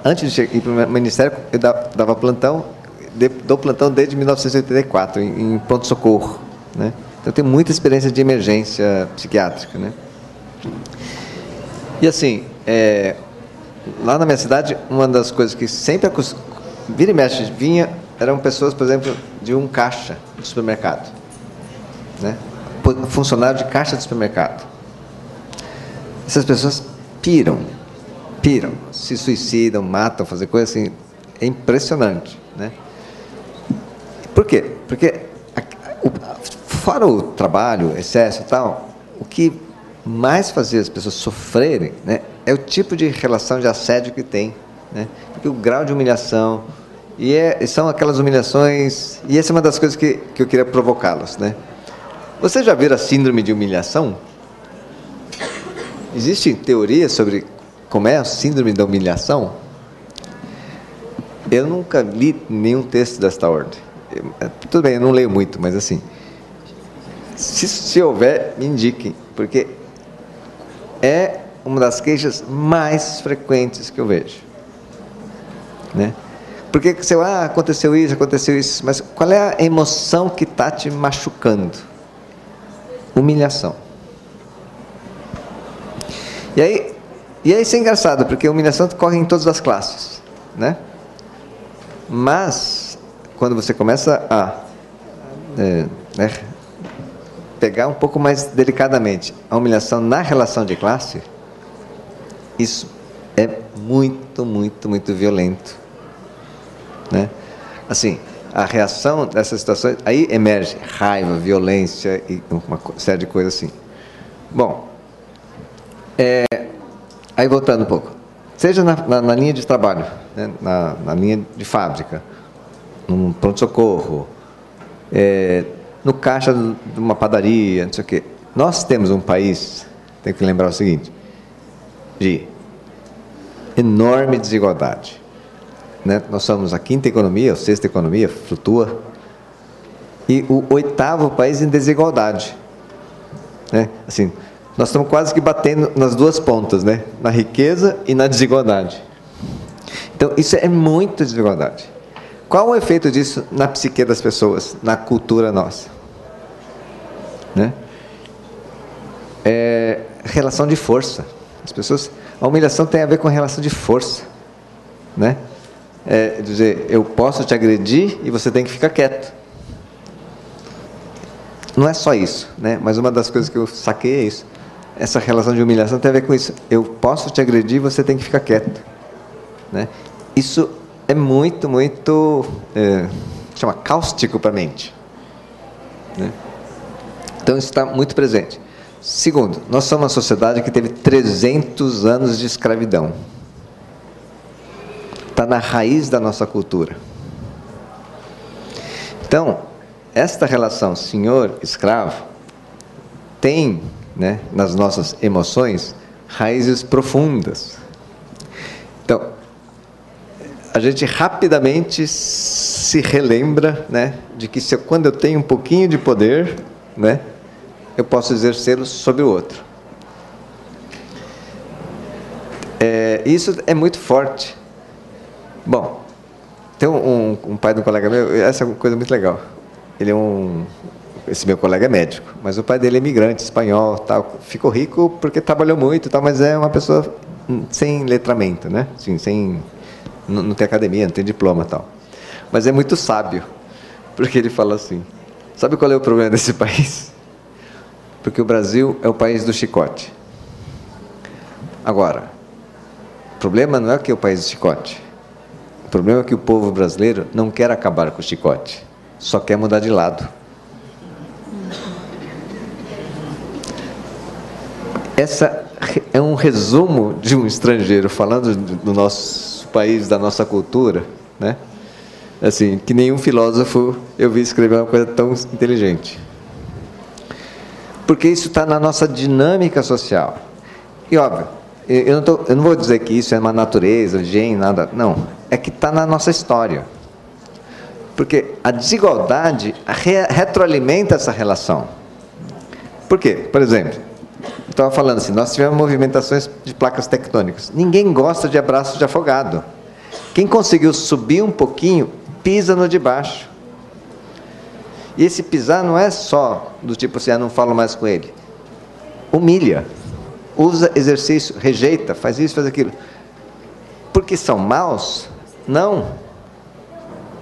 Antes de ir para o Ministério, eu dava plantão, dou plantão desde 1984, em pronto-socorro, né? Então, eu tenho muita experiência de emergência psiquiátrica, né? E assim, lá na minha cidade, uma das coisas que sempre vira e mexe vinha, eram pessoas, por exemplo, de um caixa de supermercado, né? Funcionário de caixa de supermercado. Essas pessoas piram, se suicidam, matam, fazem coisas assim, é impressionante, né? Por quê? Porque fora o trabalho, excesso e tal, o que mais fazia as pessoas sofrerem, né, é o tipo de relação de assédio que tem, né? Porque o grau de humilhação, e são aquelas humilhações, e essa é uma das coisas que eu queria provocá-los, né? Vocês já viram a síndrome de humilhação? Existem teorias sobre como é a síndrome da humilhação? Eu nunca li nenhum texto desta ordem. Tudo bem, eu não leio muito, mas assim, se houver, me indiquem, porque é uma das queixas mais frequentes que eu vejo, né? Porque você, aconteceu isso, mas qual é a emoção que está te machucando? Humilhação. E aí isso é engraçado, porque a humilhação corre em todas as classes, né? Mas, quando você começa a pegar um pouco mais delicadamente a humilhação na relação de classe, isso é muito, muito, muito violento, né? Assim, a reação dessas situações, aí emerge raiva, violência e uma série de coisas assim. Bom, aí voltando um pouco, seja na linha de trabalho, né, na linha de fábrica, num pronto-socorro, no caixa de uma padaria, não sei o quê. Nós temos um país, tem que lembrar o seguinte, de enorme desigualdade, né? Nós somos a 5ª economia, a 6ª economia, flutua, e o 8º país em desigualdade, né? Assim, nós estamos quase que batendo nas duas pontas, né? Na riqueza e na desigualdade. Então, isso é muita desigualdade. Qual o efeito disso na psique das pessoas, na cultura nossa? Né? Relação de força. As pessoas, a humilhação tem a ver com relação de força, né? Dizer, eu posso te agredir e você tem que ficar quieto. Não é só isso, né? Mas uma das coisas que eu saquei é isso. Essa relação de humilhação tem a ver com isso. Eu posso te agredir e você tem que ficar quieto, né? Isso é muito, muito chama cáustico para a mente, né? Então isso está muito presente. Segundo, nós somos uma sociedade que teve 300 anos de escravidão. Está na raiz da nossa cultura. Então, esta relação senhor-escravo tem, né, nas nossas emoções, raízes profundas. Então, a gente rapidamente se relembra, né, de que quando eu tenho um pouquinho de poder, né, eu posso exercê-lo sobre o outro. Isso é muito forte. Bom, tem um pai de um colega meu, essa é uma coisa muito legal. Esse meu colega é médico, mas o pai dele é imigrante, espanhol, tal. Ficou rico porque trabalhou muito, tal, mas é uma pessoa sem letramento, né? Assim, não tem academia, não tem diploma, tal. Mas é muito sábio, porque ele fala assim, sabe qual é o problema desse país? Porque o Brasil é o país do chicote. Agora, o problema não é que é o país do chicote. O problema é que o povo brasileiro não quer acabar com o chicote, só quer mudar de lado. Essa é um resumo de um estrangeiro falando do nosso país, da nossa cultura, né? Assim, que nenhum filósofo eu vi escrever uma coisa tão inteligente. Porque isso está na nossa dinâmica social. E óbvio, eu não vou dizer que isso é uma natureza, gene, nada. Não, é que está na nossa história. Porque a desigualdade retroalimenta essa relação. Por quê? Por exemplo, eu estava falando assim, nós tivemos movimentações de placas tectônicas. Ninguém gosta de abraço de afogado. Quem conseguiu subir um pouquinho, pisa no de baixo. E esse pisar não é só do tipo assim, não falo mais com ele. Humilha, usa exercício, rejeita, faz isso, faz aquilo. Porque são maus? Não.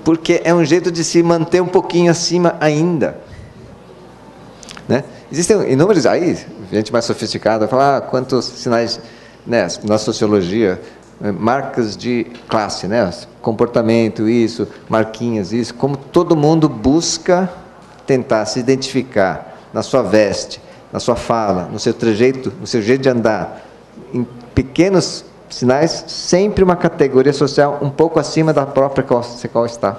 Porque é um jeito de se manter um pouquinho acima ainda. Né? Existem inúmeros, aí, gente mais sofisticada fala, quantos sinais, né, na sociologia, marcas de classe, né, comportamento, isso, marquinhas, isso, como todo mundo busca tentar se identificar na sua veste, na sua fala, no seu trejeito, no seu jeito de andar, em pequenos sinais, sempre uma categoria social um pouco acima da própria qual está.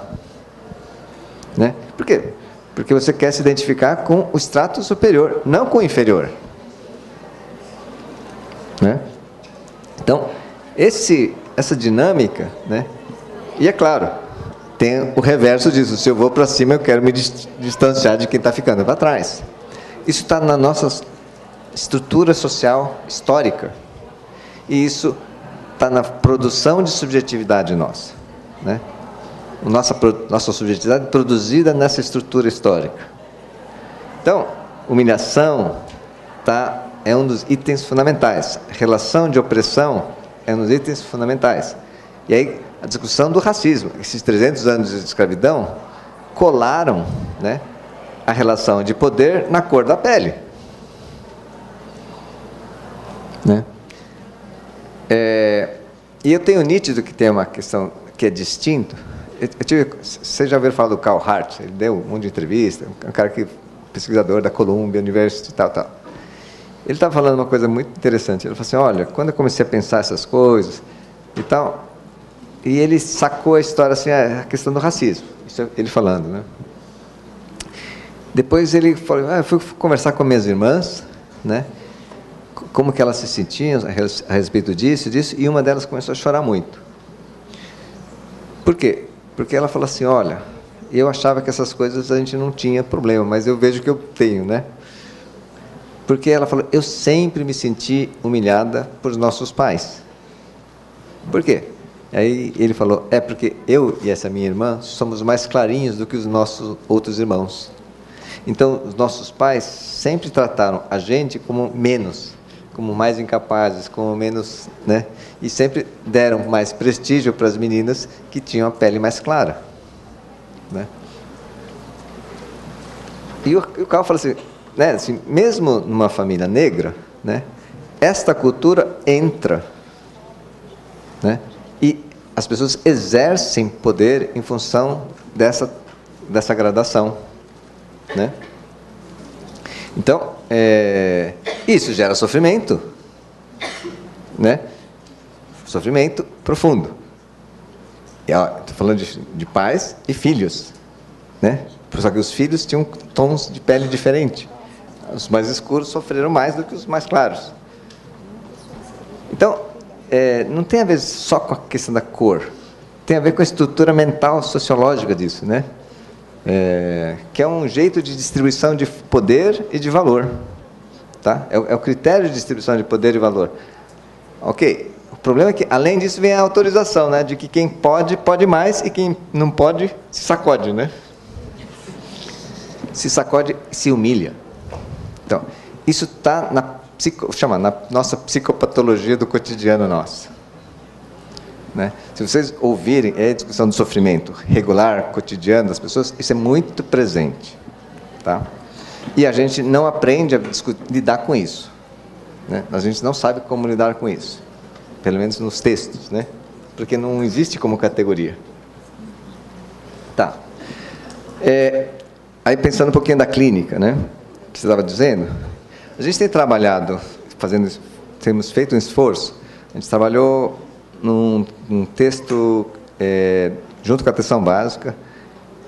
Né? Por quê? Porque você quer se identificar com o extrato superior, não com o inferior. Né? Então, essa dinâmica, né? E é claro, tem o reverso disso, se eu vou para cima, eu quero me distanciar de quem está ficando para trás. Isso está na nossa estrutura social histórica. E isso está na produção de subjetividade nossa. Né? Nossa subjetividade produzida nessa estrutura histórica. Então, humilhação é um dos itens fundamentais. Relação de opressão é um dos itens fundamentais. E aí, a discussão do racismo. Esses 300 anos de escravidão colaram, né, a relação de poder na cor da pele. Né? E eu tenho nítido que tem uma questão que é distinto. Vocês já ouviram falar do Carl Hart? Ele deu um monte de entrevista, um cara que pesquisador da Columbia University, tal. Ele estava falando uma coisa muito interessante. Ele falou assim, olha, quando eu comecei a pensar essas coisas e tal, e ele sacou a história assim, a questão do racismo. Isso é ele falando, né? Depois ele falou, eu fui conversar com minhas irmãs, né? Como que elas se sentiam a respeito disso, e uma delas começou a chorar muito. Por quê? Porque ela falou assim, olha, eu achava que essas coisas a gente não tinha problema, mas eu vejo que eu tenho, né? Porque ela falou, eu sempre me senti humilhada por nossos pais. Por quê? Aí ele falou, porque eu e essa minha irmã somos mais clarinhos do que os nossos outros irmãos. Então, os nossos pais sempre trataram a gente como menos, como mais incapazes, como menos, né? E sempre deram mais prestígio para as meninas que tinham a pele mais clara, né? E o Carl fala assim, né, assim, mesmo numa família negra, né, esta cultura entra, né, e as pessoas exercem poder em função dessa gradação, né? Então, isso gera sofrimento, né? Sofrimento profundo. Estou falando de pais e filhos, né? Só que os filhos tinham tons de pele diferentes. Os mais escuros sofreram mais do que os mais claros. Então, não tem a ver só com a questão da cor, tem a ver com a estrutura mental sociológica disso, né? Que é um jeito de distribuição de poder e de valor. Tá? É o critério de distribuição de poder e valor. Ok. O problema é que, além disso, vem a autorização, né? De que quem pode, pode mais, e quem não pode, se sacode, né? Se sacode, se humilha. Então, isso está na nossa psicopatologia do cotidiano nosso. Né? Se vocês ouvirem a discussão do sofrimento regular, cotidiano das pessoas, isso é muito presente. Tá? E a gente não aprende a lidar com isso. Né? A gente não sabe como lidar com isso. Pelo menos nos textos, né? Porque não existe como categoria. Tá. Aí pensando um pouquinho da clínica, né? Que você estava dizendo, a gente tem trabalhado, temos feito um esforço, a gente trabalhou num texto junto com a atenção básica,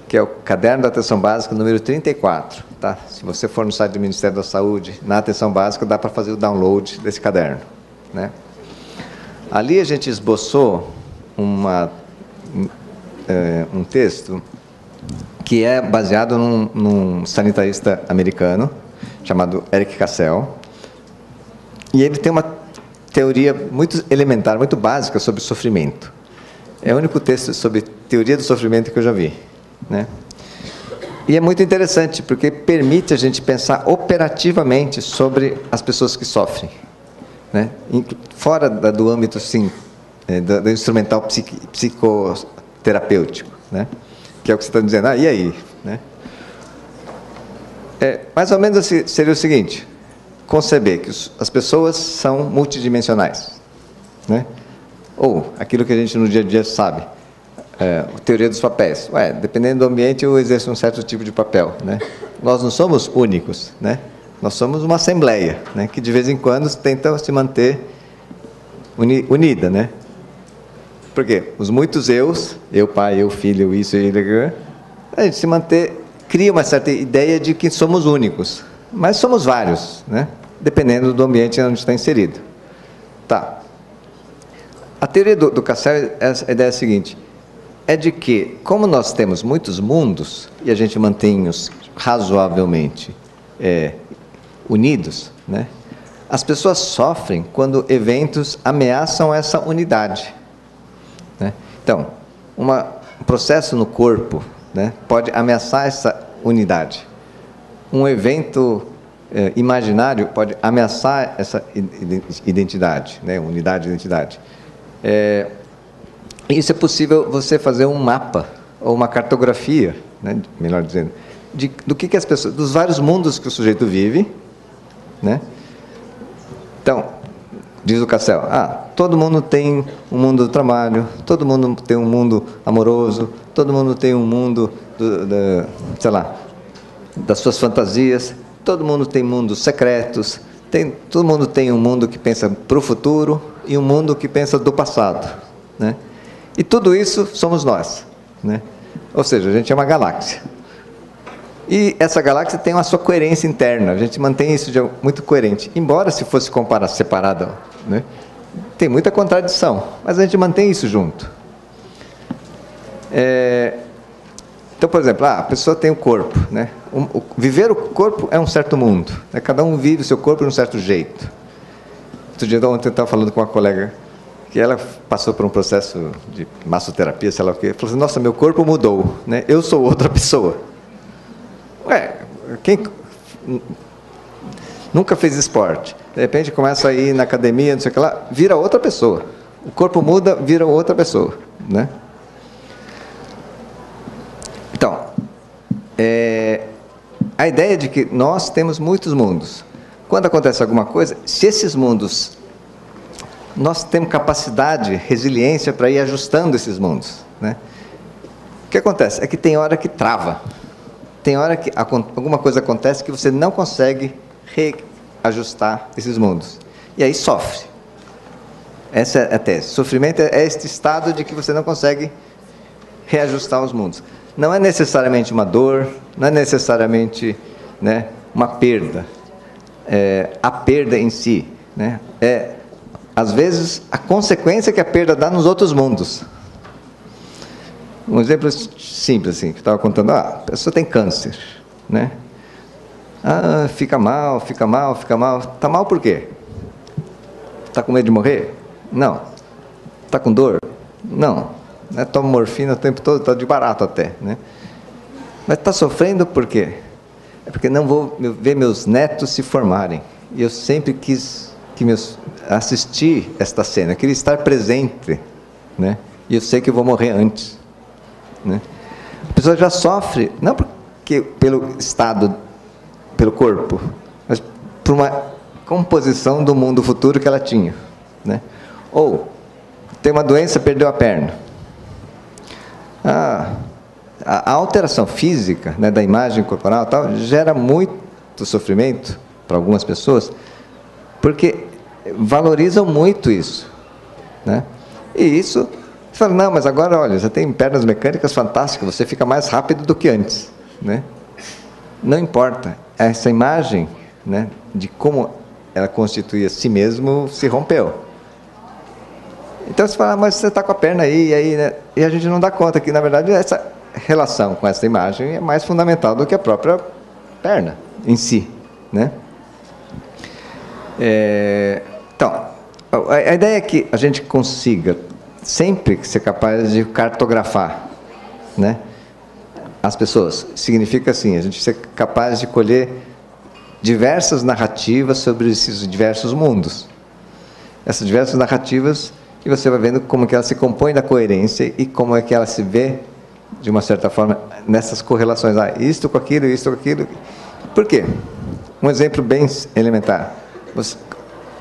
que é o Caderno da Atenção Básica, número 34. Tá? Se você for no site do Ministério da Saúde, na Atenção Básica, dá para fazer o download desse caderno. né? Ali a gente esboçou um texto que é baseado num sanitarista americano chamado Eric Cassell, e ele tem uma teoria muito elementar, muito básica sobre sofrimento. É o único texto sobre teoria do sofrimento que eu já vi, né? E é muito interessante, porque permite a gente pensar operativamente sobre as pessoas que sofrem, né? Fora do âmbito, sim, do instrumental psicoterapêutico, né? Que é o que você está dizendo. E aí? Né? Mais ou menos assim, seria o seguinte: conceber que as pessoas são multidimensionais, né? Ou aquilo que a gente no dia a dia sabe, a teoria dos papéis. Dependendo do ambiente, eu exerço um certo tipo de papel, né? Nós não somos únicos, né? Nós somos uma assembleia, né? Que de vez em quando tenta se manter unida, né? Porque os muitos eus, eu pai, eu filho, eu isso, a gente se cria uma certa ideia de que somos únicos, mas somos vários, né? Dependendo do ambiente onde está inserido. Tá. A teoria do Cassell, a ideia é a seguinte: é de que, como nós temos muitos mundos e a gente mantém-os razoavelmente unidos, né? As pessoas sofrem quando eventos ameaçam essa unidade, né? Então, um processo no corpo, né, pode ameaçar essa unidade. Um evento imaginário pode ameaçar essa identidade, né, unidade e identidade. Isso é possível você fazer um mapa ou uma cartografia, né, melhor dizendo, do que as pessoas, dos vários mundos que o sujeito vive, né? Então, diz o Cassell, todo mundo tem um mundo do trabalho, todo mundo tem um mundo amoroso, todo mundo tem um mundo, sei lá, das suas fantasias, todo mundo tem mundos secretos, todo mundo tem um mundo que pensa para o futuro e um mundo que pensa do passado, né? E tudo isso somos nós, né? Ou seja, a gente é uma galáxia. E essa galáxia tem uma sua coerência interna, a gente mantém isso muito coerente. Embora, se fosse comparar separada, né, tem muita contradição, mas a gente mantém isso junto. Então, por exemplo, a pessoa tem o corpo, né? Viver o corpo é um certo mundo, né? Cada um vive o seu corpo de um certo jeito. Outro dia, ontem eu estava falando com uma colega que ela passou por um processo de massoterapia, sei lá o quê, falou assim: nossa, meu corpo mudou, né? Eu sou outra pessoa. Quem nunca fez esporte, de repente começa a ir na academia, não sei o que lá, vira outra pessoa. O corpo muda, vira outra pessoa, né? Então, a ideia de que nós temos muitos mundos. Quando acontece alguma coisa, se esses mundos, nós temos capacidade, resiliência para ir ajustando esses mundos, né? O que acontece? É que tem hora que trava. Tem hora que alguma coisa acontece que você não consegue reajustar esses mundos. E aí sofre. Essa é a tese. Sofrimento é este estado de que você não consegue reajustar os mundos. Não é necessariamente uma dor, não é necessariamente, né, uma perda. A perda em si, né, às vezes, a consequência que a perda dá nos outros mundos. Um exemplo simples, assim, que eu estava contando: a pessoa tem câncer, né? Fica mal, fica mal, fica mal. Está mal por quê? Está com medo de morrer? Não. Está com dor? Não. Toma morfina o tempo todo, está de barato até, né? Mas está sofrendo por quê? É porque não vou ver meus netos se formarem. E eu sempre quis assistir esta cena, eu queria estar presente, né? E eu sei que eu vou morrer antes, né? A pessoa já sofre, não porque pelo estado, pelo corpo, mas por uma composição do mundo futuro que ela tinha, né? Ou tem uma doença, perdeu a perna. A alteração física, né, da imagem corporal tal, gera muito sofrimento para algumas pessoas, porque valorizam muito isso, né? E isso, você fala: não, mas agora, olha, você tem pernas mecânicas fantásticas, você fica mais rápido do que antes, né? Não importa, essa imagem, né, de como ela constituía si mesmo se rompeu. Então você fala, mas você está com a perna aí, e aí, né? E a gente não dá conta que, na verdade, essa relação com essa imagem é mais fundamental do que a própria perna em si, né? Então, a ideia é que a gente consiga sempre ser capaz de cartografar, né, as pessoas. Significa assim, a gente ser capaz de colher diversas narrativas sobre esses diversos mundos. Essas diversas narrativas, e você vai vendo como que ela se compõe da coerência e como é que ela se vê, de uma certa forma, nessas correlações. Isto com aquilo, isto com aquilo. Por quê? Um exemplo bem elementar.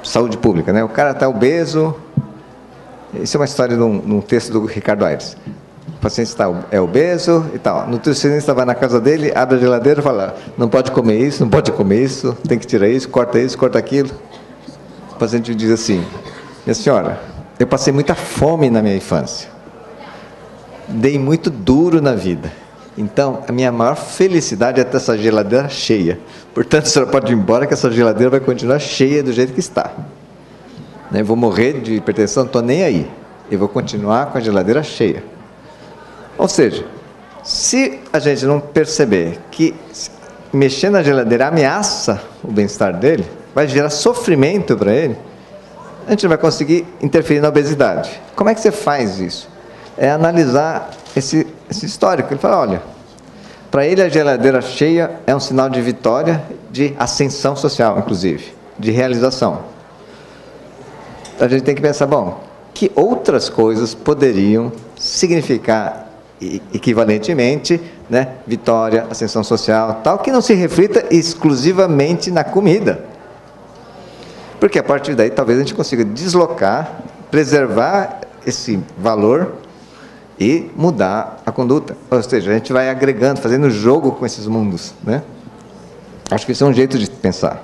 Saúde pública, né? O cara está obeso. Isso é uma história de um texto do Ricardo Aires. O paciente é obeso e tal. O nutricionista vai na casa dele, abre a geladeira e fala: não pode comer isso, não pode comer isso, tem que tirar isso, corta aquilo. O paciente diz assim: minha senhora, eu passei muita fome na minha infância. Dei muito duro na vida. Então, a minha maior felicidade é ter essa geladeira cheia. Portanto, a senhora pode ir embora que essa geladeira vai continuar cheia do jeito que está. Eu vou morrer de hipertensão, não estou nem aí. Eu vou continuar com a geladeira cheia. Ou seja, se a gente não perceber que mexer na geladeira ameaça o bem-estar dele, vai gerar sofrimento para ele, a gente não vai conseguir interferir na obesidade. Como é que você faz isso? É analisar esse histórico. Ele fala, olha, para ele a geladeira cheia é um sinal de vitória, de ascensão social, inclusive, de realização. A gente tem que pensar, bom, que outras coisas poderiam significar equivalentemente, né, vitória, ascensão social, tal, que não se reflita exclusivamente na comida. Porque a partir daí talvez a gente consiga deslocar, preservar esse valor e mudar a conduta. Ou seja, a gente vai agregando, fazendo jogo com esses mundos, né? Acho que isso é um jeito de pensar.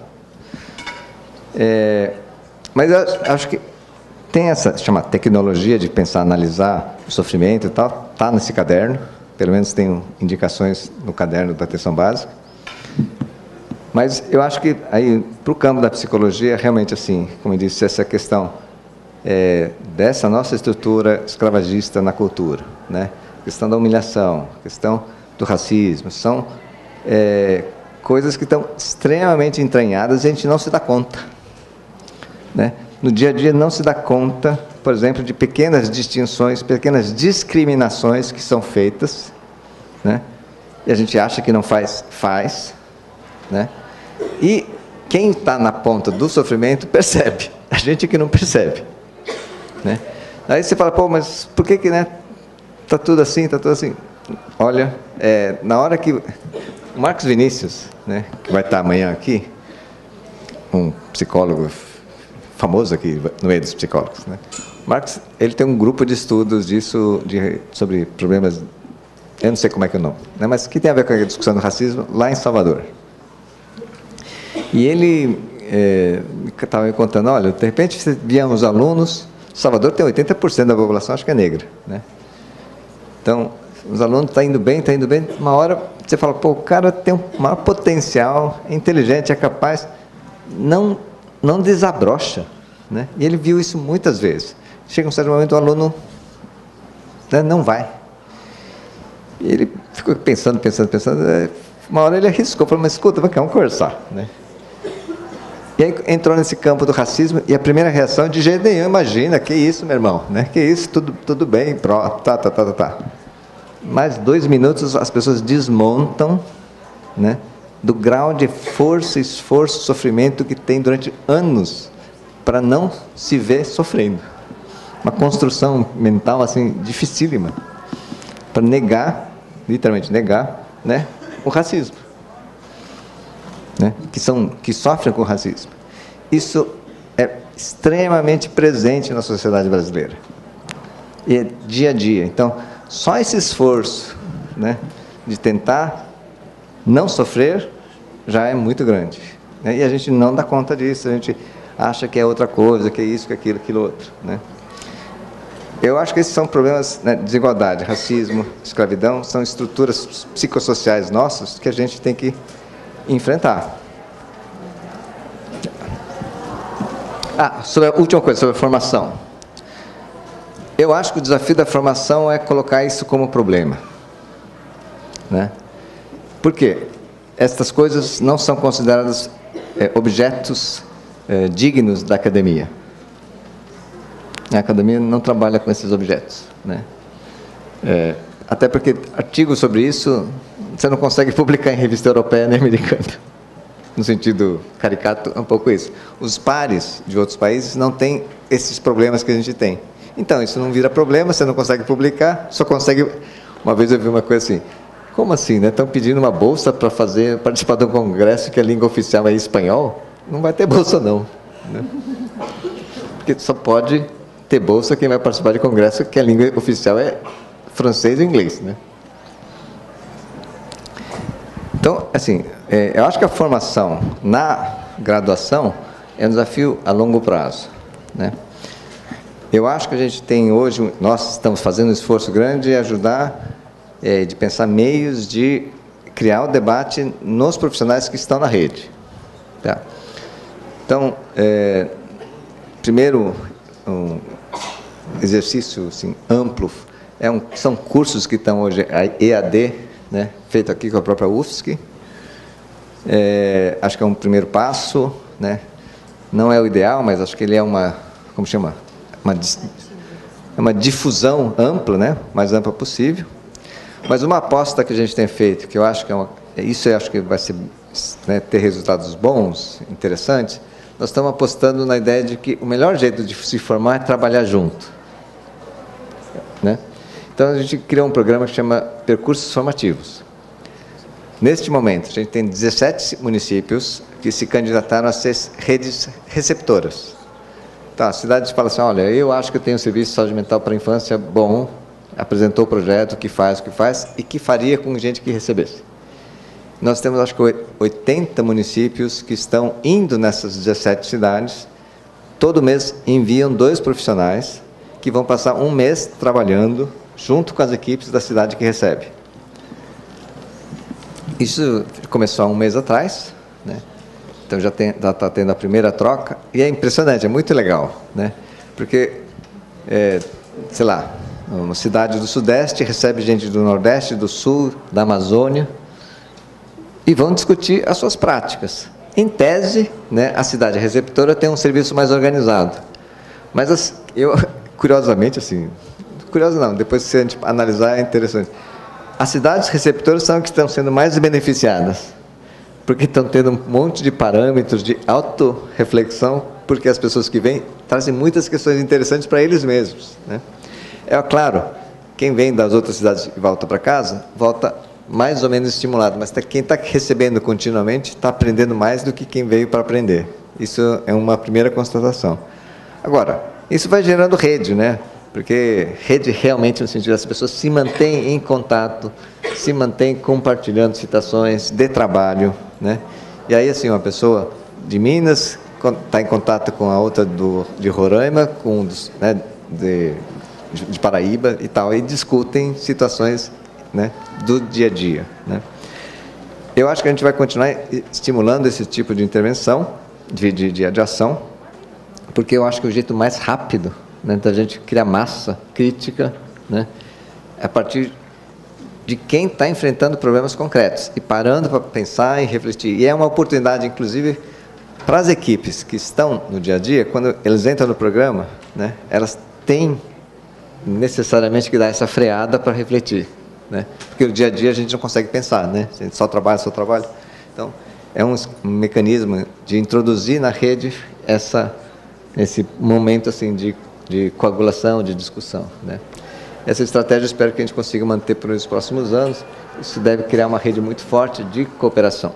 Mas eu acho que tem essa chama tecnologia de pensar, analisar o sofrimento e tal, está nesse caderno, pelo menos tem indicações no caderno da atenção básica. Mas eu acho que aí para o campo da psicologia, realmente assim, como eu disse, essa questão dessa nossa estrutura escravagista na cultura, né? A questão da humilhação, a questão do racismo, são coisas que estão extremamente entranhadas e a gente não se dá conta, né? No dia a dia não se dá conta, por exemplo, de pequenas distinções, pequenas discriminações que são feitas, né? E a gente acha que não faz, né? E quem está na ponta do sofrimento percebe, a gente que não percebe, né? Aí você fala, pô, mas por que né, tá tudo assim, Olha, na hora que o Marcos Vinícius, né, que vai estar amanhã aqui, um psicólogo famoso aqui no meio dos psicólogos, né? Marcos, ele tem um grupo de estudos disso, sobre problemas, eu não sei como é que é o nome, né, mas que tem a ver com a discussão do racismo lá em Salvador. E ele estava me contando, olha, de repente viam os alunos, Salvador tem 80% da população, acho que é negra, né? Então, os alunos estão indo bem, uma hora você fala, pô, o cara tem um maior potencial, é inteligente, é capaz, não desabrocha, né? E ele viu isso muitas vezes. Chega um certo momento, o aluno, né, não vai. E ele ficou pensando, uma hora ele arriscou, falou, mas escuta, vamos conversar, né? E aí entrou nesse campo do racismo, e a primeira reação de jeito nenhum, imagina, que isso, meu irmão, né? Que isso, tudo bem, tá. Mais 2 minutos as pessoas desmontam, né, do grau de força, esforço, sofrimento que tem durante anos para não se ver sofrendo. Uma construção mental assim dificílima para negar, literalmente negar, né, o racismo, né, que sofrem com o racismo. Isso é extremamente presente na sociedade brasileira. E é dia a dia. Então, só esse esforço, né, de tentar não sofrer já é muito grande, né? E a gente não dá conta disso, a gente acha que é outra coisa, que é isso, que é aquilo outro, né? Eu acho que esses são problemas, né, desigualdade, racismo, escravidão, são estruturas psicossociais nossas que a gente tem que enfrentar. Sobre a última coisa, sobre a formação. Eu acho que o desafio da formação é colocar isso como problema, né? Por quê? Estas coisas não são consideradas objetos dignos da academia. A academia não trabalha com esses objetos, né? Até porque artigos sobre isso você não consegue publicar em revista europeia nem americana. No sentido caricato, é um pouco isso. Os pares de outros países não têm esses problemas que a gente tem. Então, isso não vira problema, você não consegue publicar, só consegue... Uma vez eu vi uma coisa assim, como assim, né? Estão pedindo uma bolsa para participar de um congresso que a língua oficial é espanhol? Não vai ter bolsa, não, né? Porque só pode ter bolsa quem vai participar de congresso que a língua oficial é francês e inglês, né? Então, assim, eu acho que a formação na graduação é um desafio a longo prazo, né? Eu acho que a gente tem hoje, nós estamos fazendo um esforço grande de ajudar, de pensar meios de criar o debate nos profissionais que estão na rede. Tá? Então, primeiro, um exercício assim, amplo, são cursos que estão hoje, a EAD, né, feito aqui com a própria UFSC. Acho que é um primeiro passo, né? Não é o ideal, mas acho que ele é uma, como chama? Uma difusão ampla, né? Mais ampla possível. Mas uma aposta que a gente tem feito, que eu acho que isso eu acho que vai ser, né, ter resultados bons, interessantes. Nós estamos apostando na ideia de que o melhor jeito de se formar é trabalhar junto, né? Então a gente criou um programa que chama Percursos Formativos. Neste momento, a gente tem 17 municípios que se candidataram a ser redes receptoras. Tá, a cidade fala assim, olha, eu acho que eu tenho um serviço de saúde mental para a infância bom, apresentou o projeto, o que faz e que faria com gente que recebesse. Nós temos, acho que 80 municípios que estão indo nessas 17 cidades, todo mês enviam 2 profissionais que vão passar um mês trabalhando junto com as equipes da cidade que recebe. Isso começou há um mês atrás, né? Então já está tendo a primeira troca, e é impressionante, é muito legal, né? Porque, sei lá, uma cidade do Sudeste recebe gente do Nordeste, do Sul, da Amazônia, e vão discutir as suas práticas. Em tese, né, a cidade receptora tem um serviço mais organizado. Mas eu, curiosamente, assim, curioso não, depois se a gente analisar é interessante. As cidades receptoras são as que estão sendo mais beneficiadas, porque estão tendo um monte de parâmetros de autorreflexão, porque as pessoas que vêm trazem muitas questões interessantes para eles mesmos, né? Claro, quem vem das outras cidades e volta para casa, volta mais ou menos estimulado, mas quem está recebendo continuamente está aprendendo mais do que quem veio para aprender. Isso é uma primeira constatação. Agora, isso vai gerando rede, né? Porque rede realmente, no sentido das pessoas se mantêm em contato, se mantêm compartilhando situações de trabalho, né? E aí, assim, uma pessoa de Minas está em contato com a outra de Roraima, com né, de Paraíba e tal, e discutem situações, né, do dia a dia, né? Eu acho que a gente vai continuar estimulando esse tipo de intervenção, de ação, porque eu acho que o jeito mais rápido, né, da gente criar massa crítica, né, a partir de quem está enfrentando problemas concretos e parando para pensar e refletir. E é uma oportunidade, inclusive, para as equipes que estão no dia a dia, quando eles entram no programa, né, elas têm necessariamente que dar essa freada para refletir, né, porque no dia a dia a gente não consegue pensar, né, a gente só trabalha. Então, é um mecanismo de introduzir na rede esse momento assim de coagulação, de discussão, né? Essa estratégia eu espero que a gente consiga manter por os próximos anos. Isso deve criar uma rede muito forte de cooperação.